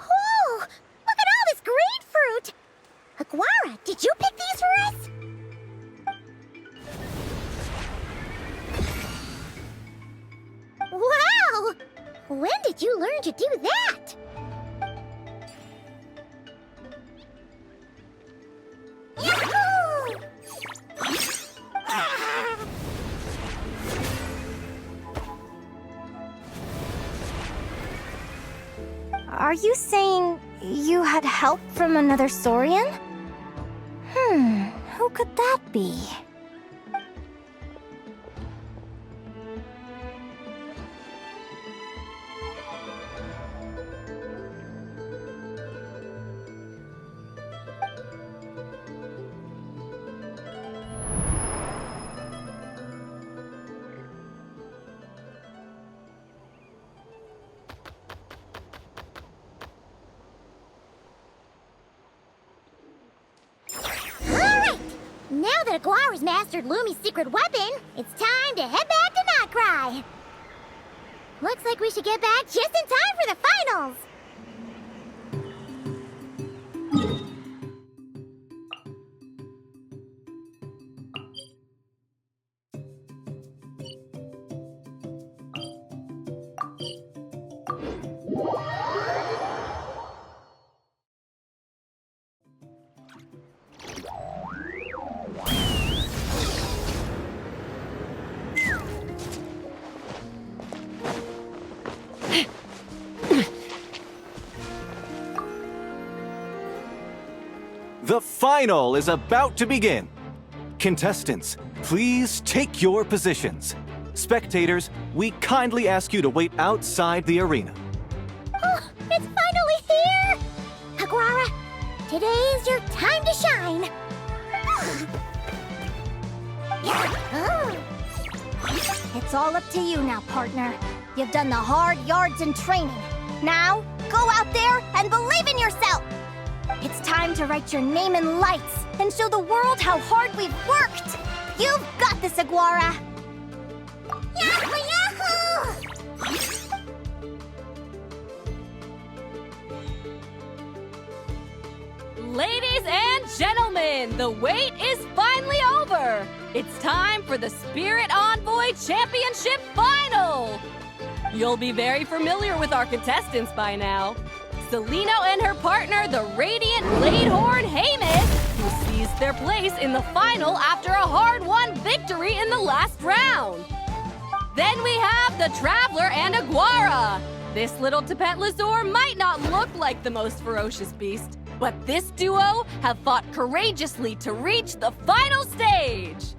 Oh, look at all this grapefruit! Augury, did you pick these for us? Wow! When did you learn to do that? Yahoo! Are you saying you had help from another Saurian? Who could that be? Now that Augury's mastered Lumi's secret weapon, it's time to head back to Nod-Krai. Looks like we should get back just in time for the finals. The final is about to begin. Contestants, please take your positions. Spectators, we kindly ask you to wait outside the arena. Oh, it's finally here! Aguara, today's your time to shine. It's all up to you now, partner. You've done the hard yards in training. Now, go out there and believe in yourself! It's time to write your name in lights and show the world how hard we've worked! You've got this, Aguara! Yahoo! Yahoo! Ladies and gentlemen, the wait is finally over! It's time for the Spirit Envoy Championship Final! You'll be very familiar with our contestants by now. Celino and her partner, the Radiant Bladehorn Haymis, who seized their place in the final after a hard-won victory in the last round. Then we have the Traveler and Aguara. This little Tepet Lazur might not look like the most ferocious beast, but this duo have fought courageously to reach the final stage.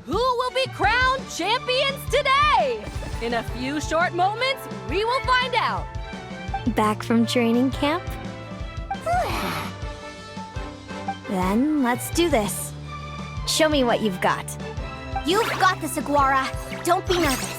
Who will be crowned champions today? In a few short moments, we will find out. Back from training camp? Then let's do this. Show me what you've got. You've got this, Aguara. Don't be nervous.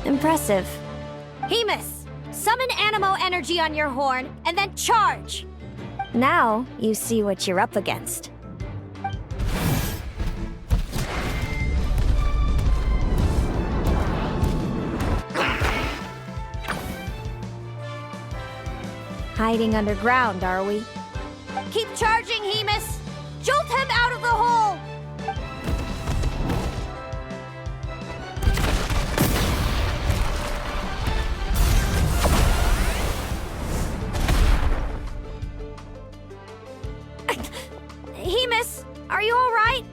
Impressive. Haymis, summon Animo energy on your horn, and then charge! Now, you see what you're up against. Hiding underground, are we? Keep charging, Haymis! Jolt him out of the hole! Haymis, are you all right?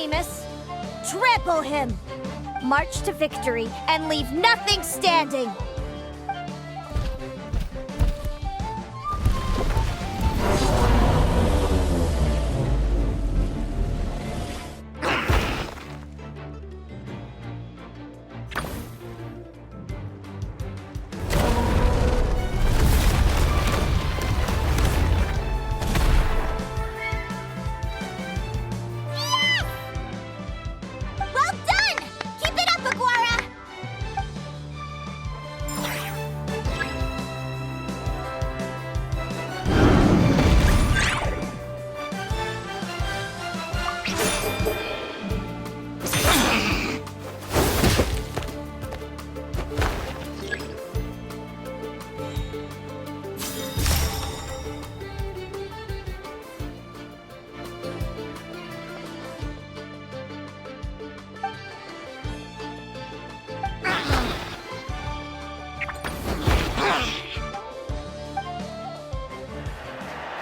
Hemus. Trample him! March to victory and leave nothing standing! Well done! Keep it up, Aguara!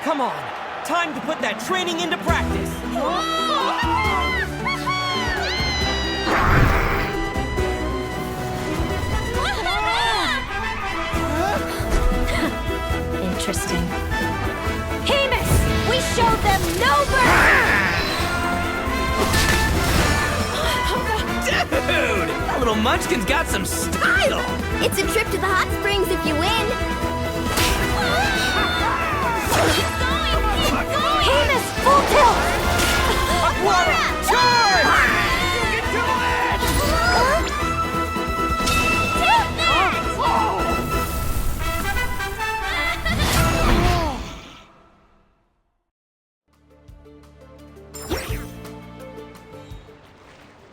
Come on, time to put that training into practice. Interesting. Hemus! We showed them no mercy! Dude! That little munchkin's got some style! It's a trip to the hot springs if you win. Hemus, full tilt! Aguara, charge! You can do it!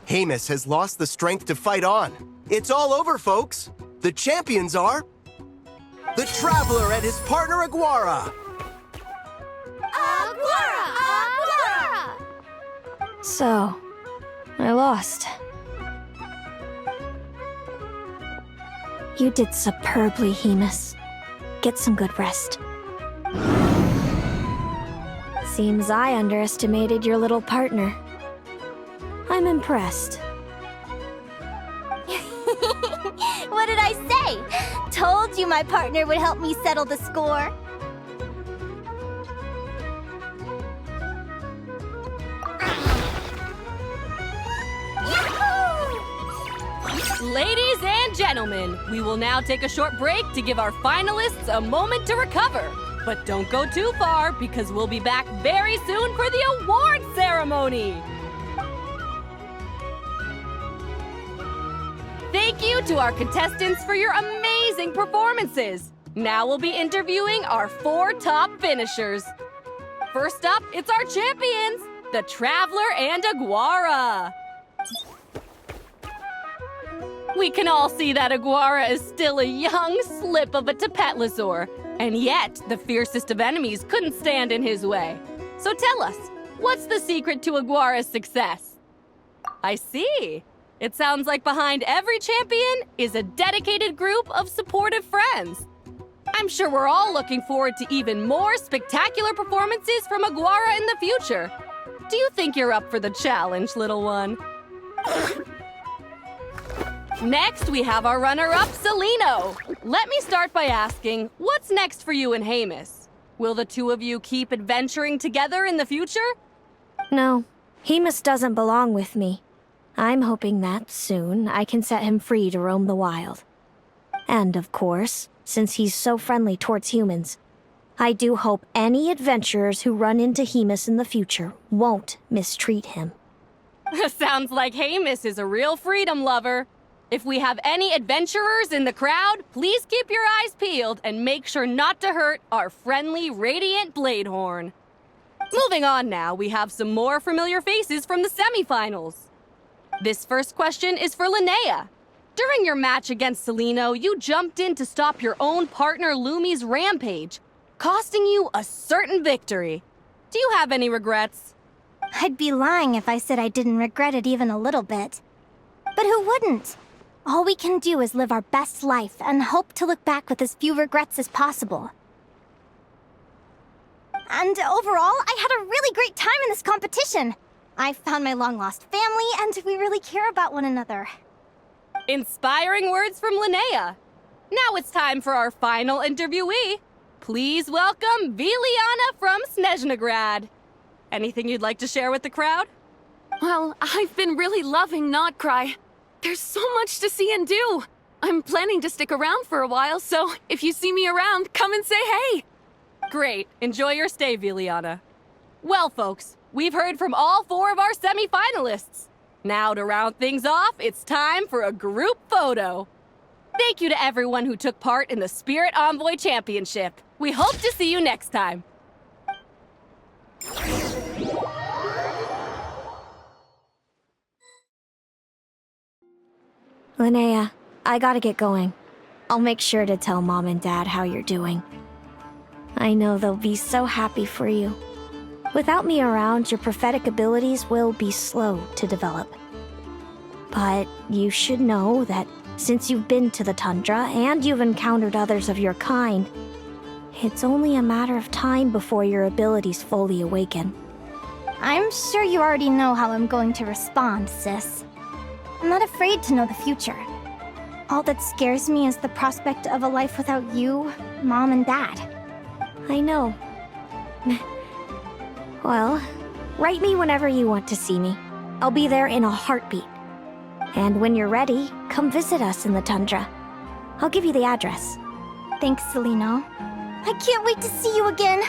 Hemus has lost the strength to fight on. It's all over, folks. The champions are... the Traveler and his partner Aguara. Aguara! So, I lost. You did superbly, Hemus. Get some good rest. Seems I underestimated your little partner. I'm impressed. What did I say? Told you my partner would help me settle the score. Ladies and gentlemen, we will now take a short break to give our finalists a moment to recover. But don't go too far, because we'll be back very soon for the award ceremony. Thank you to our contestants for your amazing performances. Now we'll be interviewing our 4 top finishers. First up, it's our champions, the Traveler and Aguara. We can all see that Aguara is still a young slip of a Tapetlosaur, and yet the fiercest of enemies couldn't stand in his way. So tell us, what's the secret to Aguara's success? I see. It sounds like behind every champion is a dedicated group of supportive friends. I'm sure we're all looking forward to even more spectacular performances from Aguara in the future. Do you think you're up for the challenge, little one? Next, we have our runner-up, Celino. Let me start by asking, what's next for you and Hemus? Will the two of you keep adventuring together in the future? No, Hemus doesn't belong with me. I'm hoping that soon I can set him free to roam the wild. And of course, since he's so friendly towards humans, I do hope any adventurers who run into Hemus in the future won't mistreat him. Sounds like Hemus is a real freedom lover. If we have any adventurers in the crowd, please keep your eyes peeled and make sure not to hurt our friendly Radiant Bladehorn. Moving on now, we have some more familiar faces from the semifinals. This first question is for Linnea. During your match against Celino, you jumped in to stop your own partner Lumi's rampage, costing you a certain victory. Do you have any regrets? I'd be lying if I said I didn't regret it even a little bit. But who wouldn't? All we can do is live our best life and hope to look back with as few regrets as possible. And overall, I had a really great time in this competition. I found my long-lost family, and we really care about one another. Inspiring words from Linnea. Now it's time for our final interviewee. Please welcome Viliana from Snezhnegrad. Anything you'd like to share with the crowd? Well, I've been really loving Nod-Krai. There's so much to see and do. I'm planning to stick around for a while, so if you see me around, come and say hey. Great. Enjoy your stay, Viliana. Well, folks, we've heard from all 4 of our semi-finalists. Now to round things off, it's time for a group photo. Thank you to everyone who took part in the Spirit Envoy Championship. We hope to see you next time. Linnea, I gotta get going. I'll make sure to tell Mom and Dad how you're doing. I know they'll be so happy for you. Without me around, your prophetic abilities will be slow to develop. But you should know that since you've been to the tundra and you've encountered others of your kind, it's only a matter of time before your abilities fully awaken. I'm sure you already know how I'm going to respond, sis. I'm not afraid to know the future. All that scares me is the prospect of a life without you, Mom, and Dad. I know. Well, write me whenever you want to see me. I'll be there in a heartbeat. And when you're ready, come visit us in the tundra. I'll give you the address. Thanks, Celino. I can't wait to see you again.